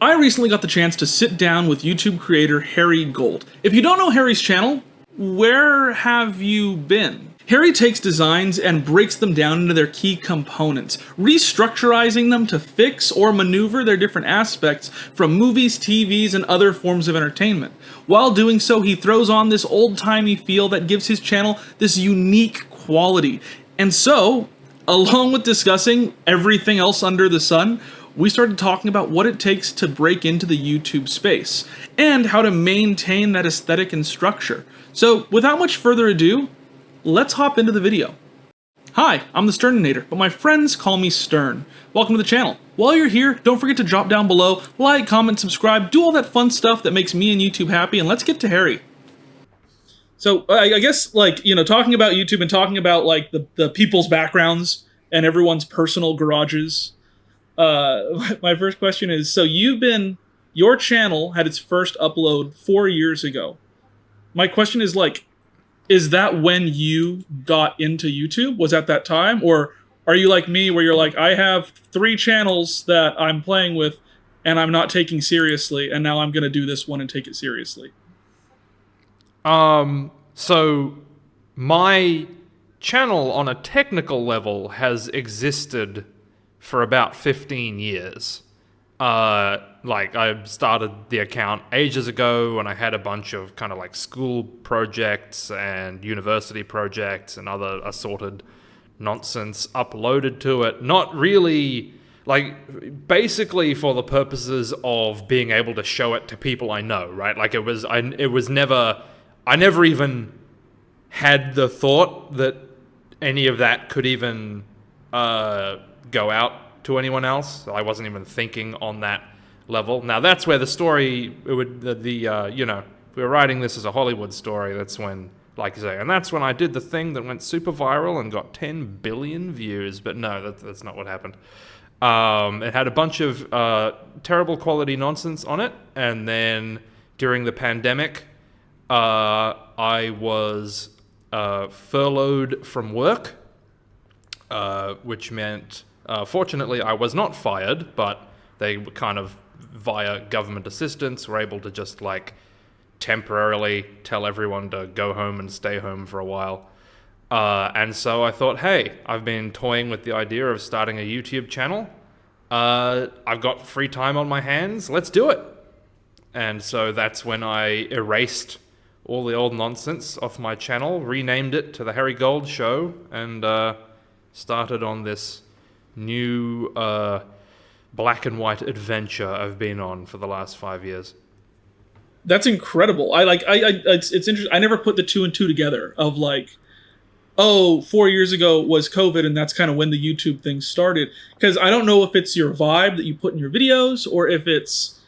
I recently got the chance to sit down with YouTube creator Harry Gold. If you don't know Harry's channel, where have you been? Harry takes designs and breaks them down into their key components, restructurizing them to fix or maneuver their different aspects from movies, TVs, and other forms of entertainment. While doing so, he throws on this old-timey feel that gives his channel this unique quality. And so, along with discussing everything else under the sun, we started talking about what it takes to break into the YouTube space, and how to maintain that aesthetic and structure. So, without much further ado, let's hop into the video. Hi, I'm the Thesterninator, but my friends call me Stern. Welcome to the channel. While you're here, don't forget to drop down below, like, comment, subscribe, do all that fun stuff that makes me and YouTube happy, and let's get to Harry. So, I guess, like, you know, talking about YouTube and talking about, like, the people's backgrounds and everyone's personal garages, my first question is, so your channel had its first upload 4 years ago. My question is, like, is that when you got into YouTube? Was at that time? Or are you like me where you're like, I have 3 channels that I'm playing with and I'm not taking seriously, and now I'm going to do this one and take it seriously? So my channel on a technical level has existed for about 15 years. Like, I started the account ages ago, and I had a bunch of kind of like school projects and university projects and other assorted nonsense uploaded to it. Not really, like, basically for the purposes of being able to show it to people I know, right? Like, I never even had the thought that any of that could even go out to anyone else. I wasn't even thinking on that level. Now that's where the story, you know, if we were writing this as a Hollywood story, that's when, like you say, and that's when I did the thing that went super viral and got 10 billion views. But no, that's not what happened. It had a bunch of terrible quality nonsense on it, and then during the pandemic, I was furloughed from work, which meant, fortunately, I was not fired, but they were kind of, via government assistance, were able to just, like, temporarily tell everyone to go home and stay home for a while. And so I thought, hey, I've been toying with the idea of starting a YouTube channel. I've got free time on my hands. Let's do it. And so that's when I erased all the old nonsense off my channel, renamed it to The Harry Gold Show, and started on this new black and white adventure I've been on for the last 5 years. That's incredible. It's interesting. I never put the 2 and 2 together of, like, oh, 4 years ago was COVID, and that's kind of when the YouTube thing started. Because I don't know if it's your vibe that you put in your videos, or if it's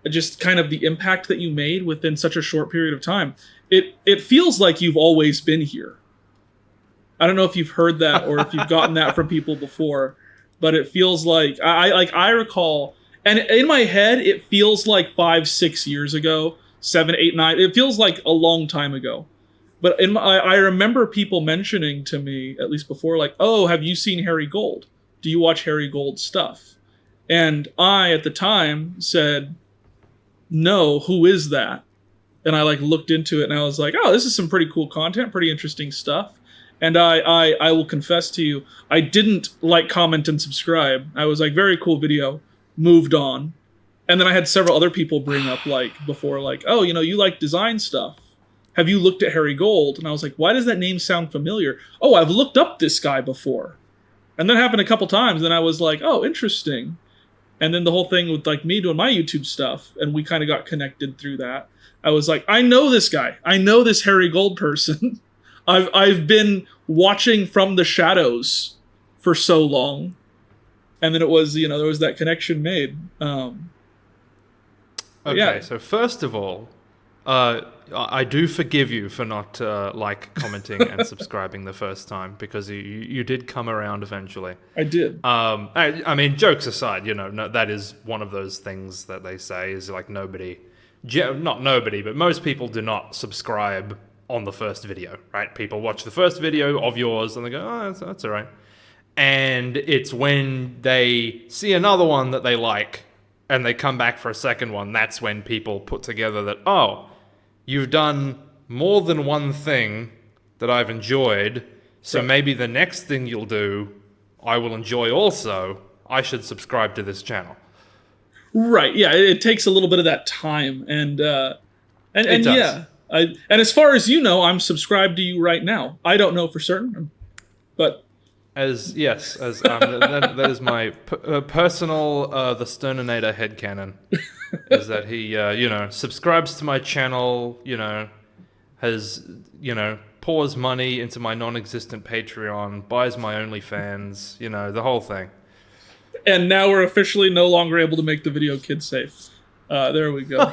just kind of the impact that you made within such a short period of time. It feels like you've always been here. I don't know if you've heard that or if you've gotten that from people before, but it feels like I recall, and in my head it feels like 5-6 years ago, 7, 8, 9. It feels like a long time ago. But I remember people mentioning to me, at least before, like, oh, have you seen Harry Gold? Do you watch Harry Gold stuff? And I, at the time, said, no, who is that? And I, like, looked into it, and I was like, oh, this is some pretty cool content, pretty interesting stuff. And I will confess to you, I didn't like, comment, and subscribe. I was like, very cool video, moved on. And then I had several other people bring up, like, before, like, oh, you know, you like design stuff. Have you looked at Harry Gold? And I was like, why does that name sound familiar? Oh, I've looked up this guy before. And that happened a couple times, and I was like, oh, interesting. And then the whole thing with, like, me doing my YouTube stuff, and we kind of got connected through that. I was like, I know this guy. I know this Harry Gold person. I've been watching from the shadows for so long. And then it was, you know, there was that connection made. Okay, yeah. So first of all, I do forgive you for not like, commenting and subscribing the first time, because you did come around eventually. I did. I mean, jokes aside, you know, no, that is one of those things that they say is, like, not nobody, but most people do not subscribe on the first video, right? People watch the first video of yours and they go, oh, that's all right. And it's when they see another one that they like and they come back for a second one, that's when people put together that, oh, you've done more than one thing that I've enjoyed, so Right. maybe the next thing you'll do, I will enjoy also. I should subscribe to this channel. Right. Yeah. It takes a little bit of that time, It and does. yeah. And as far as you know, I'm subscribed to you right now. I don't know for certain, but As yes, as that is my personal the Thesterninator headcanon. Is that he subscribes to my channel, has pours money into my non-existent Patreon, buys my OnlyFans, the whole thing. and now we're officially no longer able to make the video kid safe. There we go.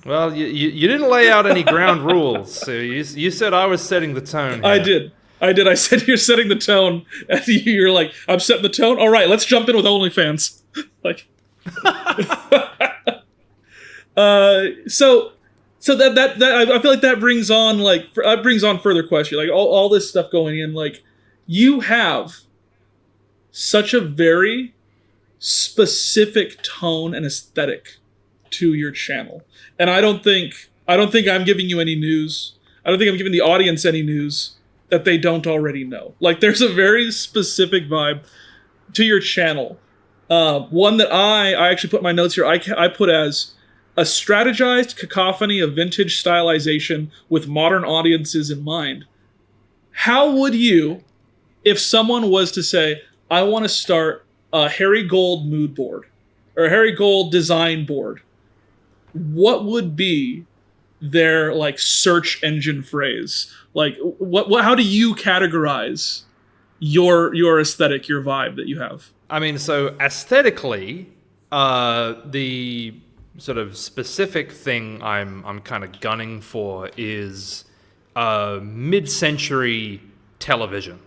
Well, you didn't lay out any ground rules, so you said I was setting the tone here. I did. I said you're setting the tone, and you're like, I'm setting the tone. All right, let's jump in with OnlyFans. Like, so that I feel like that brings on further question. Like all this stuff going in, like you have such a very specific tone and aesthetic to your channel, and I don't think I'm giving you any news. I don't think I'm giving the audience any news that they don't already know. Like there's a very specific vibe to your channel. One that I actually put in my notes here. I put as a strategized cacophony of vintage stylization with modern audiences in mind. How would you, if someone was to say, I want to start a Harry Gold mood board or a Harry Gold design board, what would be their like search engine phrase? Like what how do you categorize your aesthetic, your vibe that you have? I mean, so aesthetically, the sort of specific thing I'm kind of gunning for is mid-century television,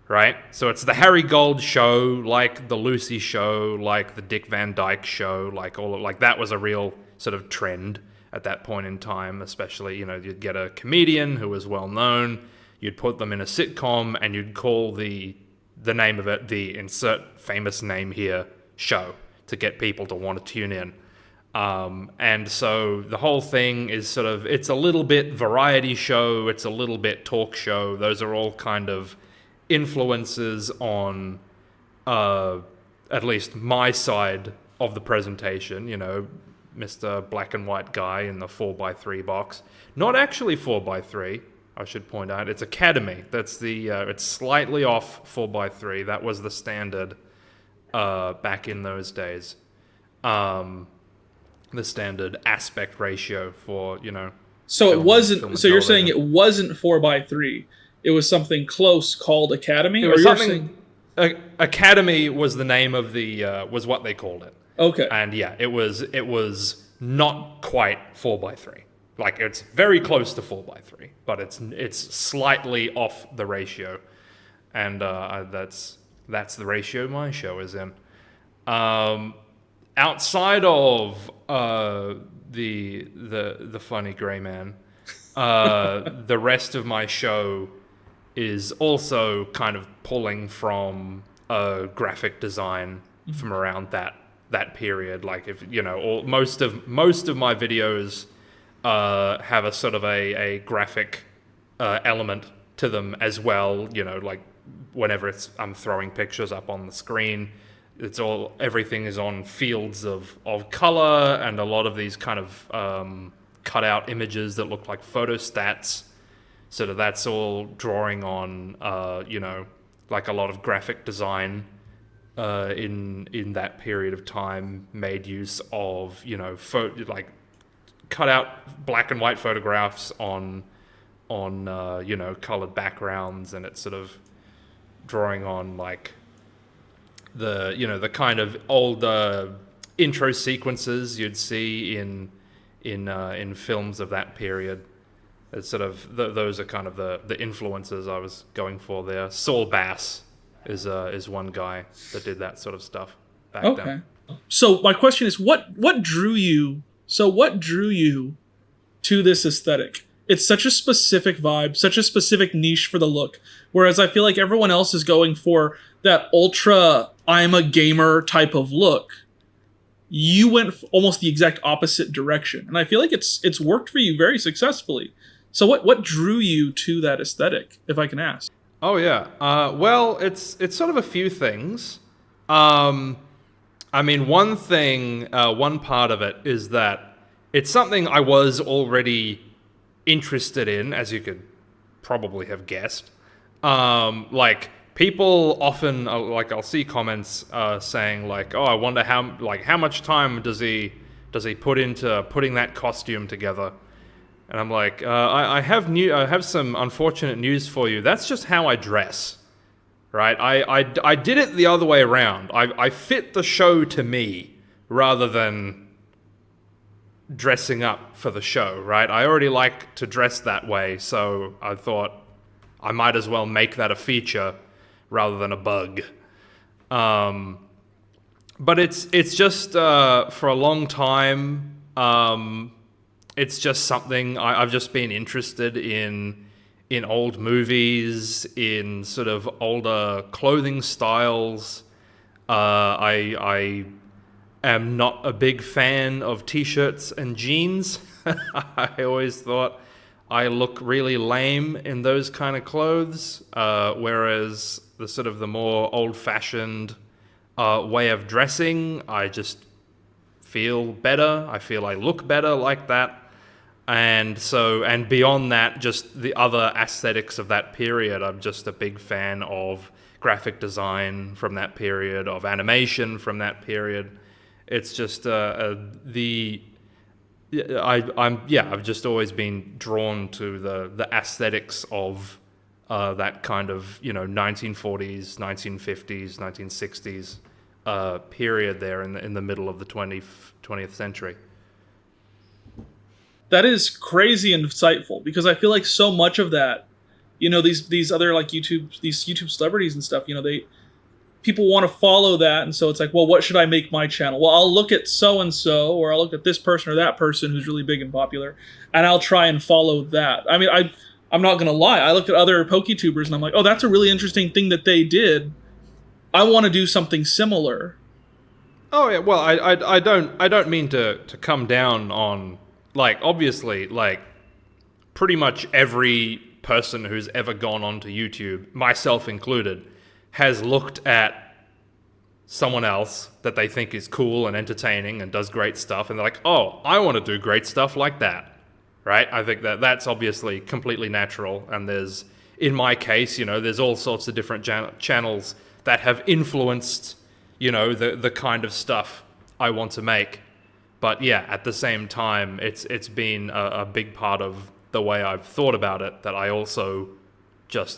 right? So it's the Harry Gold show, like the Lucy show, like the Dick Van Dyke show, like that was a real sort of trend at that point in time. Especially, you'd get a comedian who was well known, you'd put them in a sitcom, and you'd call the name of it the insert famous name here show to get people to want to tune in. And so the whole thing is sort of, it's a little bit variety show, it's a little bit talk show. Those are all kind of influences on at least my side of the presentation, Mr. Black and White guy in the 4x3 box. Not actually 4x3, I should point out. It's Academy. That's it's slightly off 4x3. That was the standard back in those days. The standard aspect ratio for, So film, it wasn't. film and So you're television. saying it wasn't 4x3. It was something close called Academy. It Or was you're something. saying Academy was the name of the was what they called it. okay. And yeah, it was not quite 4x3. Like it's very close to 4x3, but it's slightly off the ratio, and that's the ratio my show is in. Outside of the funny gray man, the rest of my show is also kind of pulling from graphic design from around that period. Like if most of my videos have a sort of a graphic element to them as well. Like whenever I'm throwing pictures up on the screen, everything is on fields of color, and a lot of these kind of cut out images that look like photostats. So that's all drawing on like a lot of graphic design in that period of time made use of like cut out black and white photographs on colored backgrounds, and it's sort of drawing on like the kind of old intro sequences you'd see in films of that period. It's sort of those are kind of the influences I was going for there. Saul Bass is one guy that did that sort of stuff back then. So my question is, what drew you? So what drew you to this aesthetic? it's such a specific vibe, such a specific niche for the look. Whereas I feel like everyone else is going for that ultra I'm a gamer type of look. You went almost the exact opposite direction, and I feel like it's worked for you very successfully. So what drew you to that aesthetic, if I can ask? Oh yeah. Well, it's sort of a few things. Um, I mean, one thing, one part of it is that it's something I was already interested in, as you could probably have guessed. Like people often, like I'll see comments saying like, "Oh, I wonder how much time does he put into putting that costume together?" And I'm like, I have some unfortunate news for you. That's just how I dress, right? I did it the other way around. I fit the show to me rather than dressing up for the show, right? I already like to dress that way, so I thought I might as well make that a feature rather than a bug. Um, but it's just for a long time. It's just something I've just been interested in old movies, in sort of older clothing styles. I am not a big fan of t-shirts and jeans. I always thought I look really lame in those kind of clothes, whereas the sort of the more old-fashioned way of dressing, I just feel better. I feel I look better like that. And beyond that, just the other aesthetics of that period. I'm just a big fan of graphic design from that period, of animation from that period. It's just I've just always been drawn to the aesthetics of that kind of 1940s, 1950s, 1960s period there in the middle of the 20th century. That is crazy insightful because I feel like so much of that, these other like these YouTube celebrities and stuff, they people want to follow that, and so it's like, well, what should I make my channel? Well, I'll look at so and so, or I'll look at this person or that person who's really big and popular, and I'll try and follow that. I mean, I'm not gonna lie, I look at other PokeTubers and I'm like, oh, that's a really interesting thing that they did. I want to do something similar. Oh yeah, well, I don't mean to come down on, like, obviously, like, pretty much every person who's ever gone onto YouTube, myself included, has looked at someone else that they think is cool and entertaining and does great stuff, and they're like, oh, I want to do great stuff like that, right? I think that's obviously completely natural, and in my case, there's all sorts of different channels that have influenced, the kind of stuff I want to make. But yeah, at the same time, it's been a big part of the way I've thought about it, that I also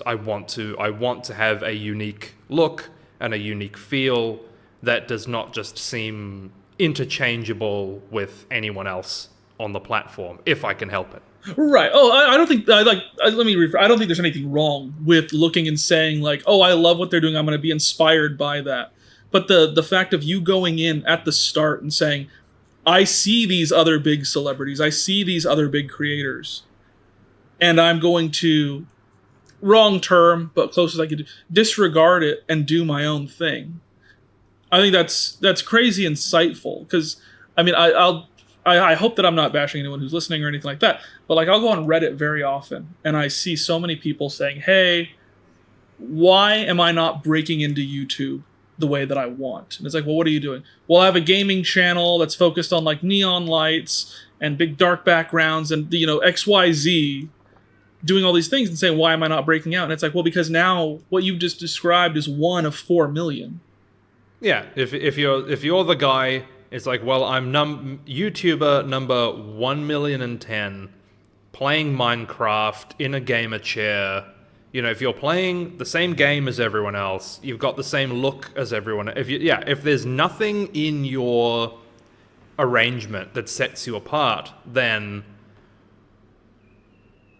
I want to have a unique look and a unique feel that does not just seem interchangeable with anyone else on the platform, if I can help it. Right. Oh, I don't think let me rephrase. I don't think there's anything wrong with looking and saying like, "Oh, I love what they're doing. I'm going to be inspired by that." But the fact of you going in at the start and saying, "I see these other big celebrities. I see these other big creators, and I'm going to, wrong term, but close as I could, disregard it and do my own thing." I think that's crazy insightful because I mean I hope that I'm not bashing anyone who's listening or anything like that, but like I'll go on Reddit very often and I see so many people saying, "Hey, why am I not breaking into YouTube the way that I want?" And it's like, "Well, what are you doing?" "Well, I have a gaming channel that's focused on like neon lights and big dark backgrounds and XYZ, doing all these things," and saying, "Why am I not breaking out?" And it's like, well, because now what you've just described is one of 4 million. Yeah, if you're the guy, it's like, well, I'm YouTuber number 1,000,010, playing Minecraft in a gamer chair. If you're playing the same game as everyone else, you've got the same look as everyone. If there's nothing in your arrangement that sets you apart, then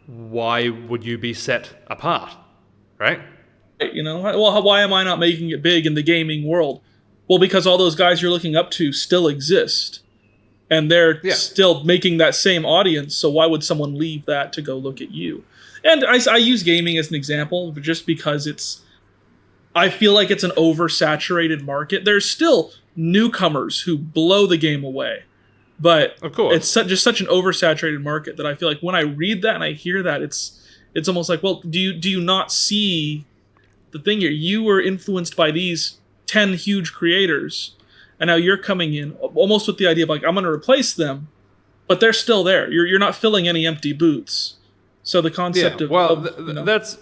why would you be set apart, right? Well, why am I not making it big in the gaming world? Well, because all those guys you're looking up to still exist. and they're Yeah. still making that same audience. So why would someone leave that to go look at you? And I use gaming as an example just because I feel like it's an oversaturated market. There's still newcomers who blow the game away, but Of it's course. just such an oversaturated market that I feel like when I read that and I hear that, it's almost like, well, do you not see the thing here? You were influenced by these 10 huge creators, and now you're coming in almost with the idea of like, I'm going to replace them, but they're still there. You're not filling any empty boots. So the Yeah. concept Well, of that's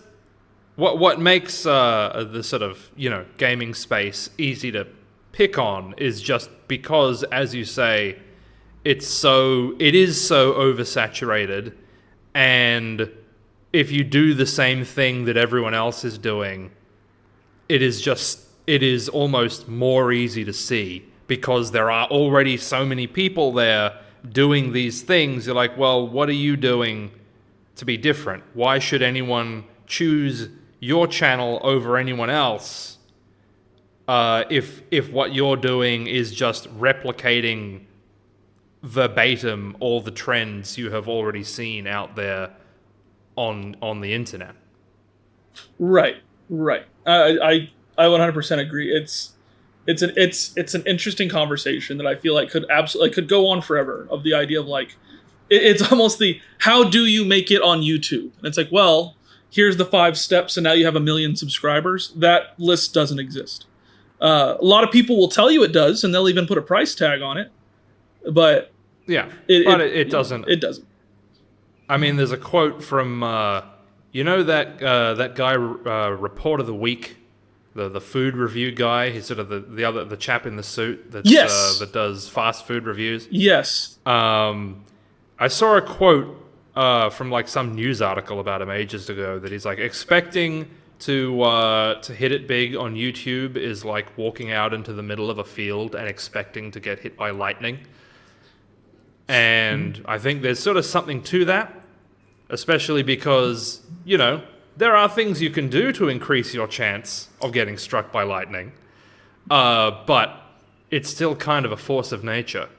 what makes the sort of gaming space easy to pick on is just because, as you say, it is so oversaturated, and if you do the same thing that everyone else is doing, it is almost more easy to see because there are already so many people there doing these things. You're like, well, what are you doing to be different? Why should anyone choose your channel over anyone else if what you're doing is just replicating verbatim all the trends you have already seen out there on the internet? right, right. I 100% agree. It's an interesting conversation that I feel like could absolutely could go on forever. Of the idea of like, it's almost the how do you make it on YouTube? And it's like, well, here's the 5 steps, and now you have 1 million subscribers. That list doesn't exist. A lot of people will tell you it does, and they'll even put a price tag on it. But Yeah, it, but it it doesn't. it doesn't. I mean, there's a quote from that guy, Report of the Week, the food review guy. He's sort of the chap in the suit Yes. that does fast food reviews. Yes. I saw a quote from like some news article about him ages ago that he's like expecting to hit it big on YouTube is like walking out into the middle of a field and expecting to get hit by lightning. And I think there's sort of something to that, especially because, there are things you can do to increase your chance of getting struck by lightning. But it's still kind of a force of nature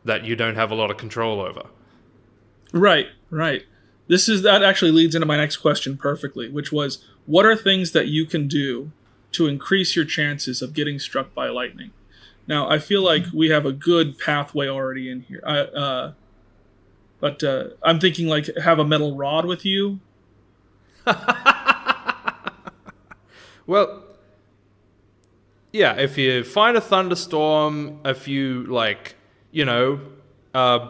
that you don't have a lot of control over. Right. Right. That actually leads into my next question perfectly, which was, what are things that you can do to increase your chances of getting struck by lightning? Now, I feel like we have a good pathway already in here. But I'm thinking like have a metal rod with you. Well, yeah, if you find a thunderstorm, if you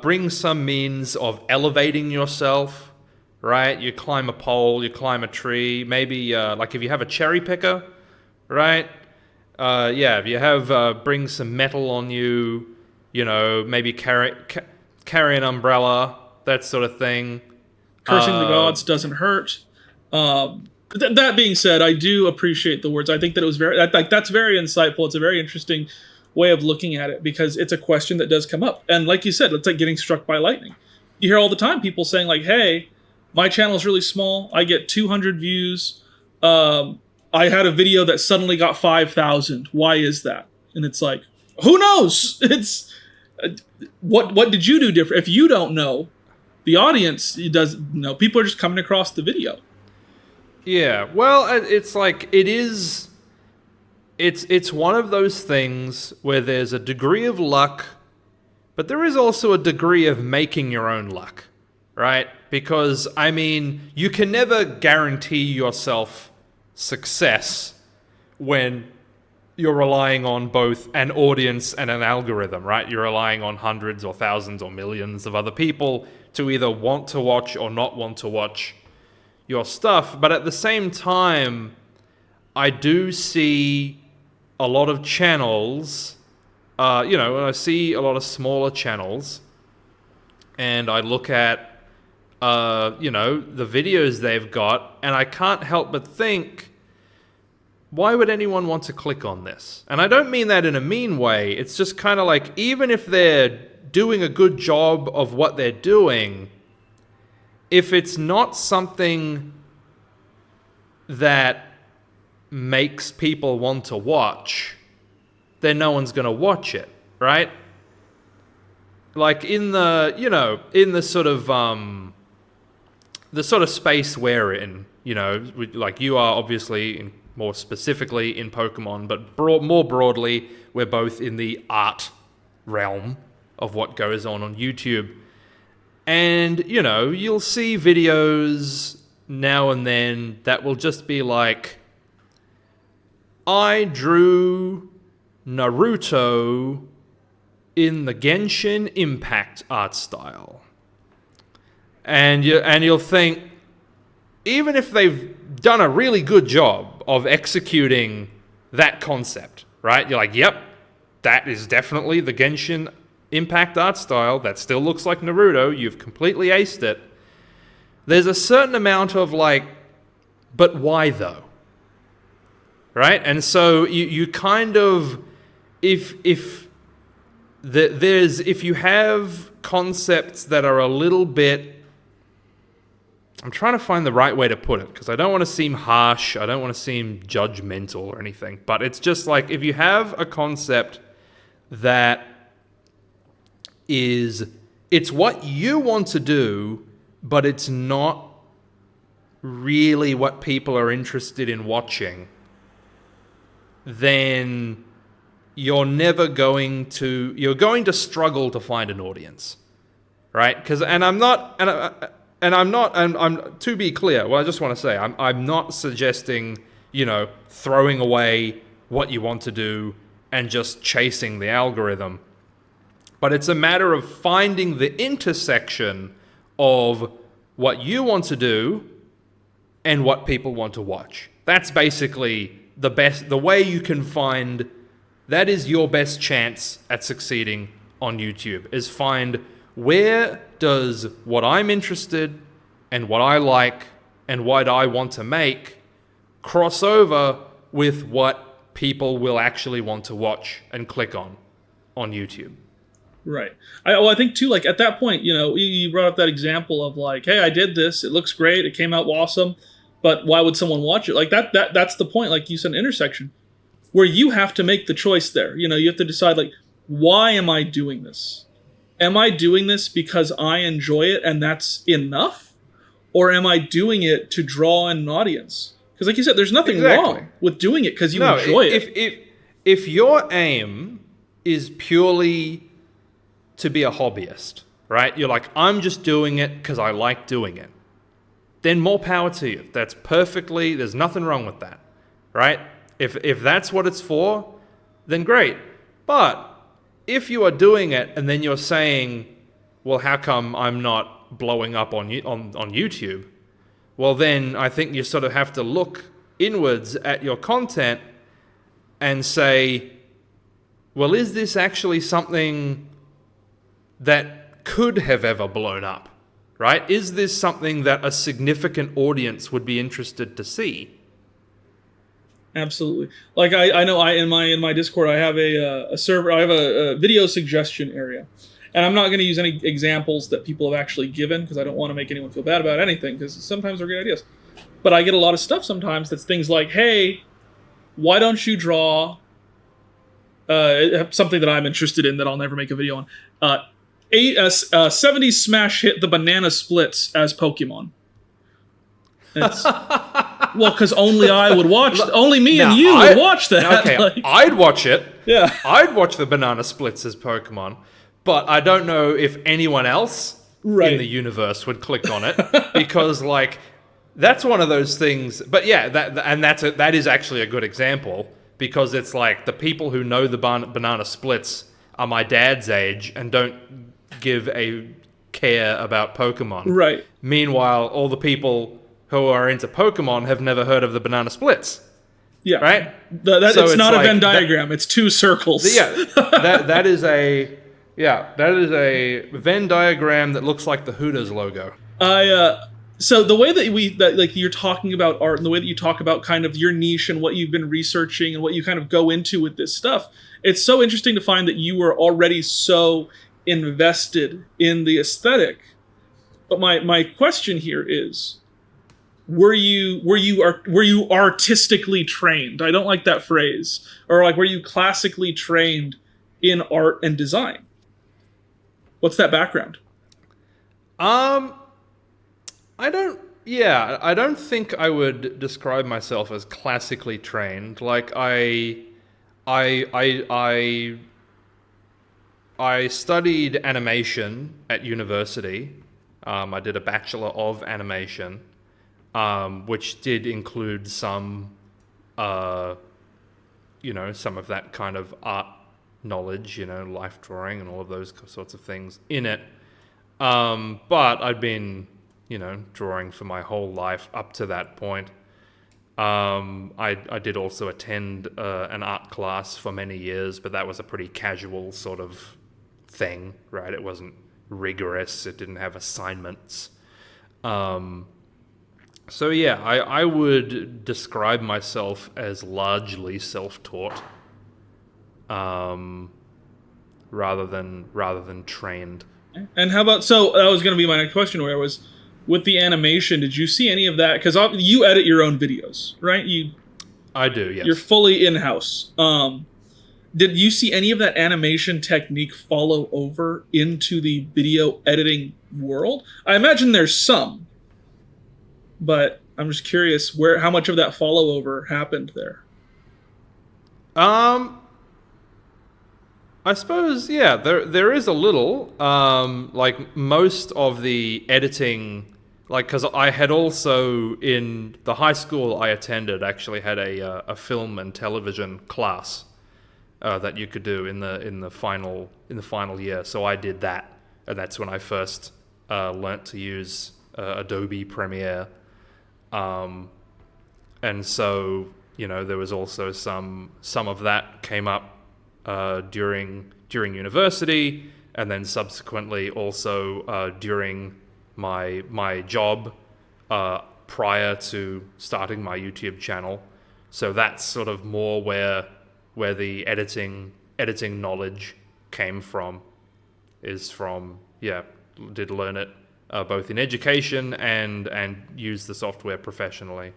bring some means of elevating yourself, right? You climb a pole, you climb a tree, maybe like if you have a cherry picker, right? If you have bring some metal on you, maybe carry an umbrella, that sort of thing. Cursing the gods doesn't hurt. That being said, I do appreciate the words. I think that it was that's very insightful. It's a very interesting way of looking at it because it's a question that does come up. And like you said, it's like getting struck by lightning. You hear all the time people saying like, "Hey, my channel is really small. I get 200 views. I had a video that suddenly got 5,000. Why is that?" And it's like, who knows? It's what did you do different? If you don't know, the audience doesn't know. People are just coming across the video. Yeah, well, it's like it's one of those things where there's a degree of luck, but there is also a degree of making your own luck, right? Because, I mean, you can never guarantee yourself success when you're relying on both an audience and an algorithm, right? You're relying on hundreds or thousands or millions of other people to either want to watch or not want to watch your stuff. But at the same time, I do see a lot of channels, when I see a lot of smaller channels and I look at, the videos they've got, and I can't help but think, why would anyone want to click on this? And I don't mean that in a mean way. It's just kind of like, even if they're doing a good job of what they're doing, if it's not something that makes people want to watch, then no one's going to watch it, right? like in the, in the sort of space we're in, like you are obviously more specifically in Pokemon, but more broadly, we're both in the art realm of what goes on YouTube. And, you'll see videos now and then that will just be like, I drew Naruto in the Genshin Impact art style. And you'll think, even if they've done a really good job of executing that concept, right? You're like, yep, that is definitely the Genshin Impact art style. That still looks like Naruto. You've completely aced it. There's a certain amount of like, but why though? Right? And so you kind of, if you have concepts that are a little bit, I'm trying to find the right way to put it because I don't want to seem harsh, I don't want to seem judgmental or anything, but it's just like if you have a concept that it's what you want to do, but it's not really what people are interested in watching, then you're going to struggle to find an audience, right? I'm to be clear, well, I just want to say, I'm not suggesting, throwing away what you want to do and just chasing the algorithm. But it's a matter of finding the intersection of what you want to do and what people want to watch. That's basically the way you can find, that is your best chance at succeeding on YouTube, is find where does what I'm interested and what I like and what I want to make cross over with what people will actually want to watch and click on YouTube. Right. I think too, like at that point, you brought up that example of like, hey, I did this. It looks great. It came out awesome. But why would someone watch it? Like that's the point. Like you said, an intersection where you have to make the choice there. You have to decide like, why am I doing this? Am I doing this because I enjoy it and that's enough? Or am I doing it to draw in an audience? Because like you said, there's nothing wrong with doing it because you enjoy it. If your aim is purely to be a hobbyist, right? You're like, I'm just doing it because I like doing it. Then more power to you. There's nothing wrong with that, right? If that's what it's for, then great. But if you are doing it and then you're saying, well, how come I'm not blowing up on YouTube? Well, then I think you sort of have to look inwards at your content and say, well, is this actually something that could have ever blown up, right? Is this something that a significant audience would be interested to see? Absolutely. Like I know in my Discord I have a server. I have a video suggestion area, and I'm not going to use any examples that people have actually given because I don't want to make anyone feel bad about anything because sometimes they're good ideas. But I get a lot of stuff sometimes that's things like, hey, why don't you draw something that I'm interested in that I'll never make a video on. 70s smash hit the banana splits as Pokemon. Well, because only I would watch. Only me and you would watch that. Okay, like, I'd watch it. Yeah, I'd watch the banana splits as Pokemon, but I don't know if anyone else in the universe would click on it because, like, that's one of those things. But yeah, that is actually a good example because it's like the people who know the banana splits are my dad's age and don't give a care about Pokemon. Right. Meanwhile, all the people who are into Pokemon have never heard of the banana splits. Yeah. Right? It's not like a Venn diagram. It's two circles. Yeah. that is a Venn diagram that looks like the Hooters logo. So the way that like you're talking about art and the way that you talk about kind of your niche and what you've been researching and what you kind of go into with this stuff, it's so interesting to find that you were already so invested in the aesthetic. But my question here is, were you artistically trained? I don't like that phrase. Or like, were you classically trained in art and design? What's that background? Um, I don't. Yeah, I don't think I would describe myself as classically trained. Like I, I, I, I studied animation at university. I did a bachelor of animation, which did include some, uh, some of that kind of art knowledge, life drawing and all of those sorts of things in it. But I'd been, drawing for my whole life up to that point. I did also attend an art class for many years, but that was a pretty casual sort of thing, right? It wasn't rigorous. It didn't have assignments. Um, so yeah, I would describe myself as largely self-taught, um, rather than trained. And how about, so that was going to be my next question, where was with the animation, did you see any of that? Because you edit your own videos, right? I do, You're yes. fully in-house. Did you see any of that animation technique follow over into the video editing world? I imagine there's some, but I'm just curious how much of that follow over happened there. Um, I suppose, yeah, there is a little. Like most of the editing, like because I had also in the high school I attended actually had a film and television class that you could do in the final year. So I did that, and that's when I first learnt to use Adobe Premiere. Um, and so there was also some of that came up during university, and then subsequently also during my job prior to starting my YouTube channel. So that's sort of more where the editing knowledge came from. Is from, yeah, did learn it both in education and use the software professionally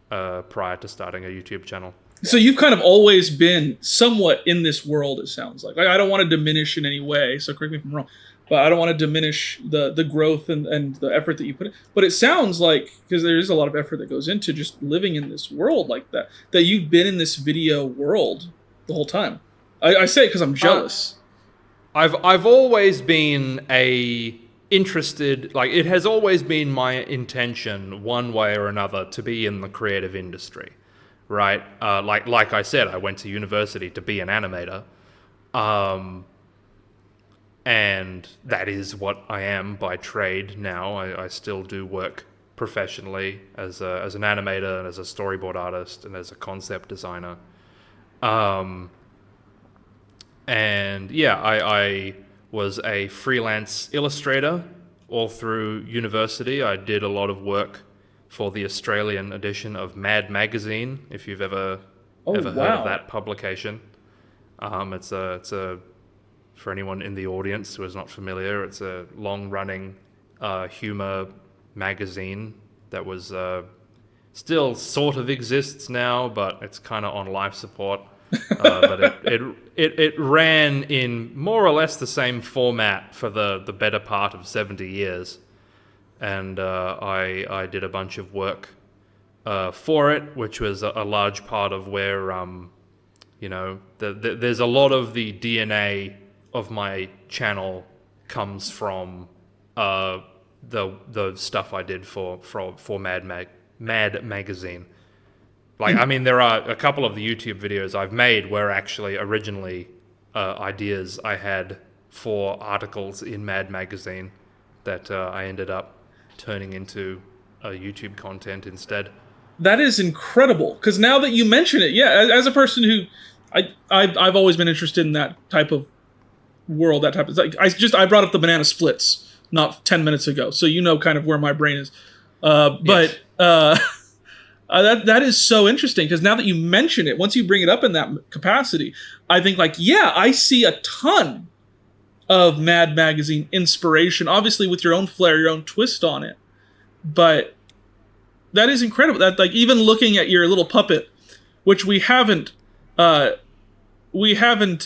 prior to starting a YouTube channel. So you've kind of always been somewhat in this world, it sounds like. I don't want to diminish in any way, so correct me if I'm wrong, but I don't want to diminish the growth and the effort that you put in. But it sounds like, because there is a lot of effort that goes into just living in this world like that, that you've been in this video world the whole time. I say it because I'm jealous. I've always been interested, like it has always been my intention one way or another to be in the creative industry, right? Like I said, I went to university to be an animator, and that is what I am by trade now. I still do work professionally as an animator and as a storyboard artist and as a concept designer. And yeah, I was a freelance illustrator all through university. I did a lot of work for the Australian edition of Mad Magazine, if you've ever heard of that publication. It's a for anyone in the audience who is not familiar, it's a long-running humor magazine that was still sort of exists now, but it's kind of on life support. But it ran in more or less the same format for the better part of 70 years, and I did a bunch of work for it, which was a large part of where there's a lot of the DNA of my channel comes from the stuff I did for Mad Magazine. Like, I mean, there are a couple of the YouTube videos I've made were actually originally ideas I had for articles in Mad Magazine that I ended up turning into YouTube content instead. That is incredible, because now that you mention it, yeah, as a person who I've always been interested in that type of world, that type of, like, I brought up the banana splits not 10 minutes ago, so you know kind of where my brain is. But that is so interesting, because now that you mention it, once you bring it up in that capacity, I think, like, yeah, I see a ton of Mad Magazine inspiration, obviously with your own flair, your own twist on it. But that is incredible. That, like, even looking at your little puppet, which we haven't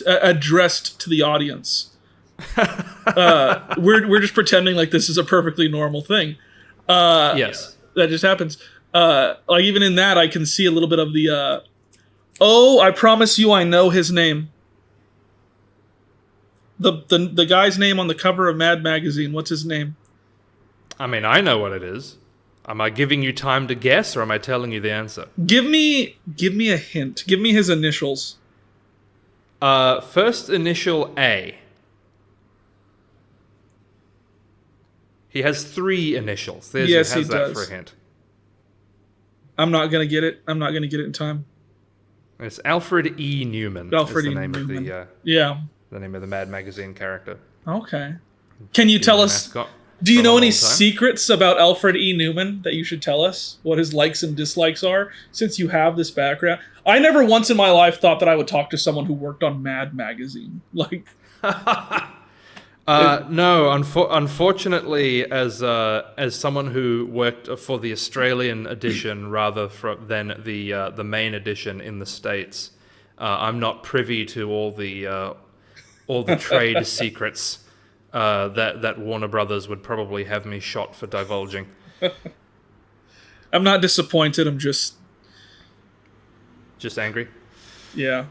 addressed to the audience. We're just pretending like this is a perfectly normal thing. Yes. That just happens. Like even in that, I can see a little bit of the. Oh, I promise you, I know his name. The guy's name on the cover of Mad Magazine. What's his name? I mean, I know what it is. Am I giving you time to guess, or am I telling you the answer? Give me a hint. Give me his initials. First initial A. He has 3 initials. There's Yes, has he that does. for a hint. I'm not gonna get it. I'm not gonna get it in time. It's Alfred E. Newman. Alfred is E. the name Newman. of Yeah. the name of the Mad Magazine character. Okay. Can you He's tell the us? mascot Do you for a know long any time. secrets about Alfred E. Newman that you should tell us? What his likes and dislikes are, since you have this background? I never once in my life thought that I would talk to someone who worked on Mad Magazine. Like, No, unfortunately, as someone who worked for the Australian edition rather than the main edition in the States, I'm not privy to all the trade secrets that Warner Brothers would probably have me shot for divulging. I'm not disappointed. I'm just, Just angry. yeah.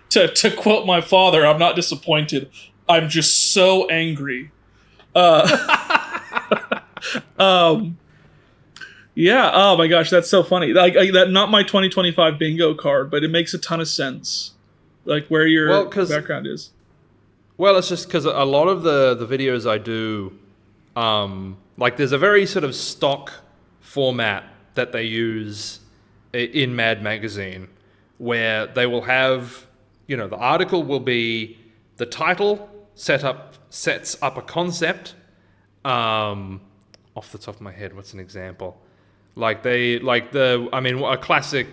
To quote my father, I'm not disappointed. I'm just so angry. Yeah. Oh my gosh, that's so funny. Like that, not my 2025 bingo card, but it makes a ton of sense. Like where your Well, 'cause- background is. Well, it's just because a lot of the videos I do, like there's a very sort of stock format that they use in Mad Magazine, where they will have, the article will be the title sets up a concept. Off the top of my head, what's an example? A classic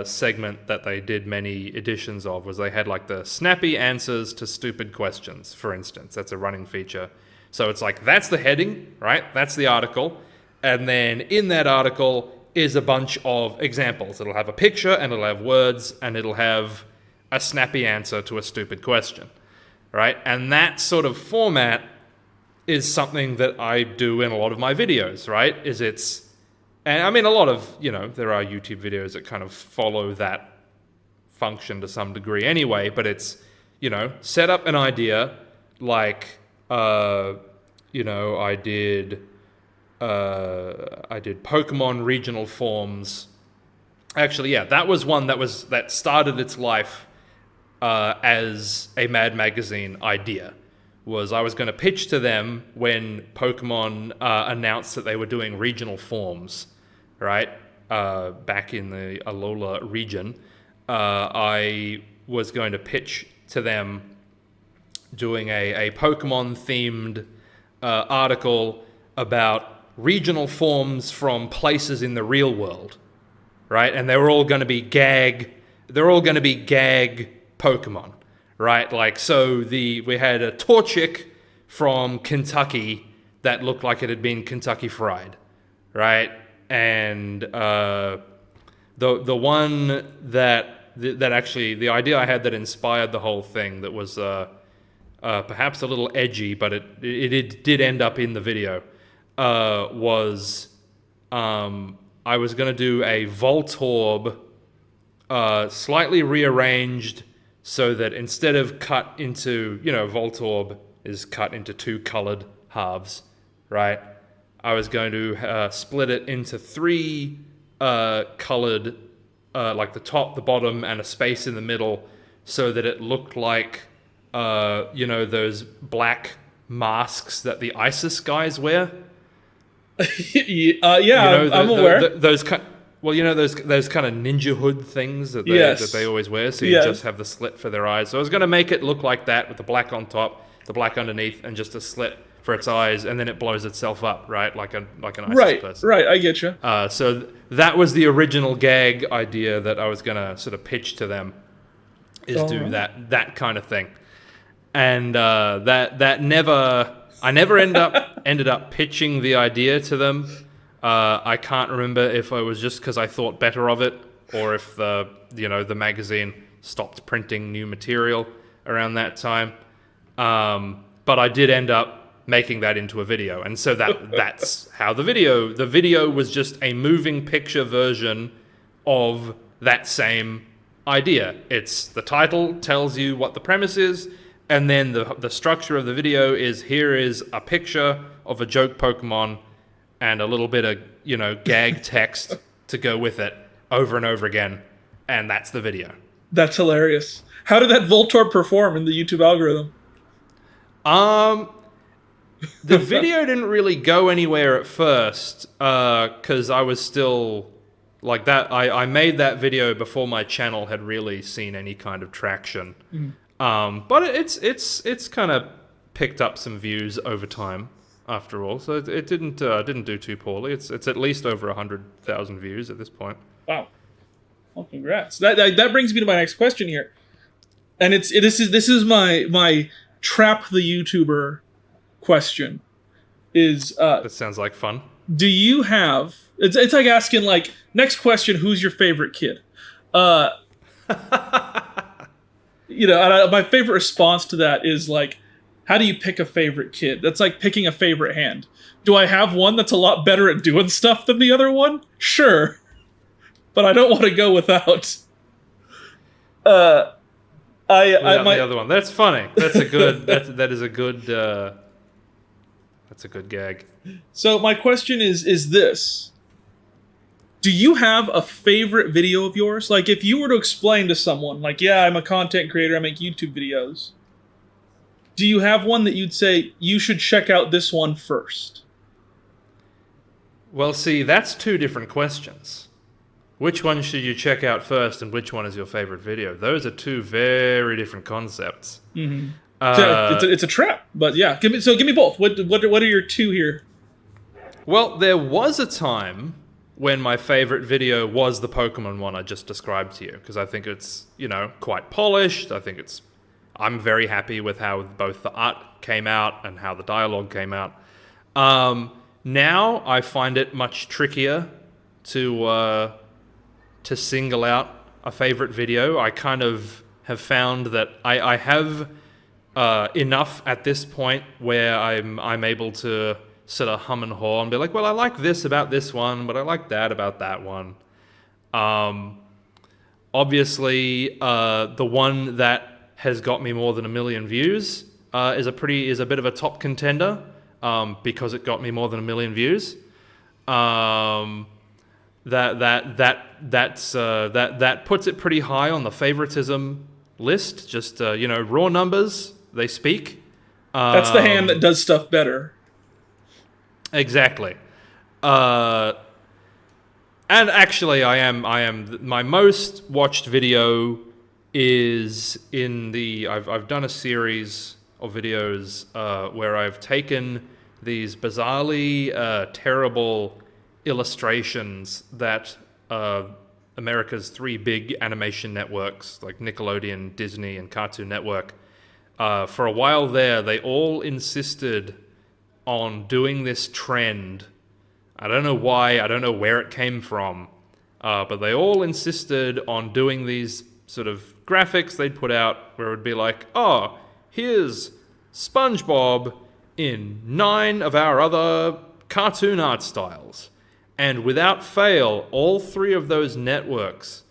segment that they did many editions of was they had like the snappy answers to stupid questions, for instance. That's a running feature. So it's like, that's the heading, right? That's the article. And then in that article is a bunch of examples. It'll have a picture and it'll have words and it'll have a snappy answer to a stupid question, right? And that sort of format is something that I do in a lot of my videos, right? And I mean, a lot of, there are YouTube videos that kind of follow that function to some degree anyway, but it's, set up an idea like, I did Pokemon regional forms. Actually, yeah, that was one that started its life as a Mad Magazine idea. I was going to pitch to them when Pokemon announced that they were doing regional forms, right? Back in the Alola region. I was going to pitch to them doing a Pokemon-themed article about regional forms from places in the real world, right? And they're all going to be gag Pokemon. Right, like we had a Torchic from Kentucky that looked like it had been Kentucky Fried, right? And the one that actually the idea I had that inspired the whole thing that was perhaps a little edgy, but it did end up in the video was I was going to do a Voltorb slightly rearranged. So that instead of cut into, Voltorb is cut into 2 colored halves, right? I was going to split it into 3 colored, like the top, the bottom, and a space in the middle, so that it looked like, those black masks that the ISIS guys wear. Yeah, I'm aware. Those kind. Well, those kind of ninja hood things that they always wear, so you just have the slit for their eyes. So I was going to make it look like that with the black on top, the black underneath, and just a slit for its eyes, and then it blows itself up, right, like an ISIS person. Right, I get you. So that was the original gag idea that I was going to sort of pitch to them, is do that kind of thing, and I never ended up pitching the idea to them. I can't remember if it was just because I thought better of it, or if the magazine stopped printing new material around that time. But I did end up making that into a video, and so that's how the video was just a moving picture version of that same idea. It's the title tells you what the premise is, and then the structure of the video is, here is a picture of a joke Pokemon and a little bit of, gag text to go with it over and over again, and that's the video. That's hilarious. How did that Voltorb perform in the YouTube algorithm? The video didn't really go anywhere at first, because I was still like that. I made that video before my channel had really seen any kind of traction. But it's kind of picked up some views over time, after all. So it didn't do too poorly. It's at least over 100,000 views at this point. Wow. Well, congrats. That brings me to my next question here, and this is my trap the YouTuber question. Is that sounds like fun. do you have? It's like asking, like, next question, who's your favorite kid? My favorite response to that is like, how do you pick a favorite kid? That's like picking a favorite hand. Do I have one that's a lot better at doing stuff than the other one? Sure, but I don't want to go without. The other one. That's funny. That's a good. That is a good. That's a good gag. So my question is this: do you have a favorite video of yours? Like, if you were to explain to someone, like, yeah, I'm a content creator, I make YouTube videos. Do you have one that you'd say, you should check out this one first? Well, see, that's two different questions. Which one should you check out first, and which one is your favorite video? Those are two very different concepts. Mm-hmm. It's a trap, but yeah. Give me both. What are your two here? Well, there was a time when my favorite video was the Pokemon one I just described to you, because I think it's, quite polished. I'm very happy with how both the art came out and how the dialogue came out. Now I find it much trickier to single out a favorite video. I kind of have found that I have enough at this point where I'm able to sort of hum and haw and be like, well, I like this about this one, but I like that about that one. Obviously, the one that has got me more than 1 million views is a bit of a top contender, because it got me more than 1 million views. That puts it pretty high on the favoritism list. Just raw numbers, they speak. That's the hand that does stuff better. Exactly. And actually, my most watched video is I've done a series of videos where I've taken these bizarrely terrible illustrations that America's 3 big animation networks, like Nickelodeon, Disney, and Cartoon Network, for a while there, they all insisted on doing this trend. I don't know why, I don't know where it came from, but they all insisted on doing these sort of graphics they'd put out where it would be like, oh, here's SpongeBob in 9 of our other cartoon art styles. And without fail, all 3 of those networks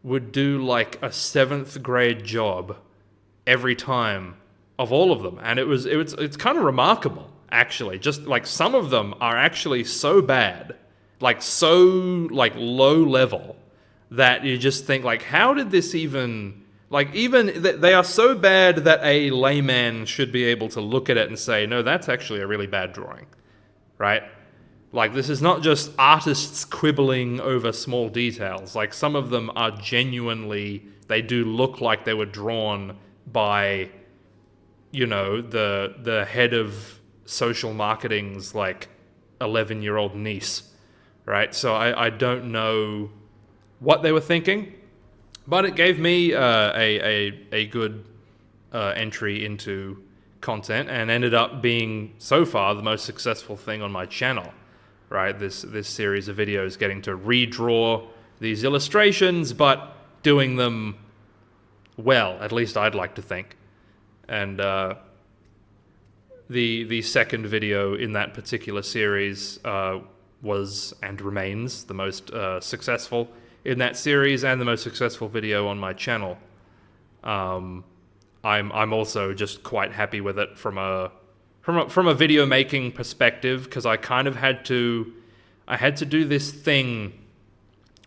would do like a 7th grade job every time of all of them. And it's kind of remarkable, actually. Just like some of them are actually so bad, like so like low level, that you just think like, how did this even they are so bad that a layman should be able to look at it and say, no, that's actually a really bad drawing, right? Like, this is not just artists quibbling over small details. Like, some of them are genuinely, they do look like they were drawn by, the head of social marketing's, like, 11-year-old niece, right? So I don't know what they were thinking, but it gave me a good entry into content, and ended up being, so far, the most successful thing on my channel. Right, this series of videos, getting to redraw these illustrations, but doing them well. At least I'd like to think. And the second video in that particular series was and remains the most successful in that series and the most successful video on my channel. I'm also just quite happy with it from a video making perspective, because I kind of had to do this thing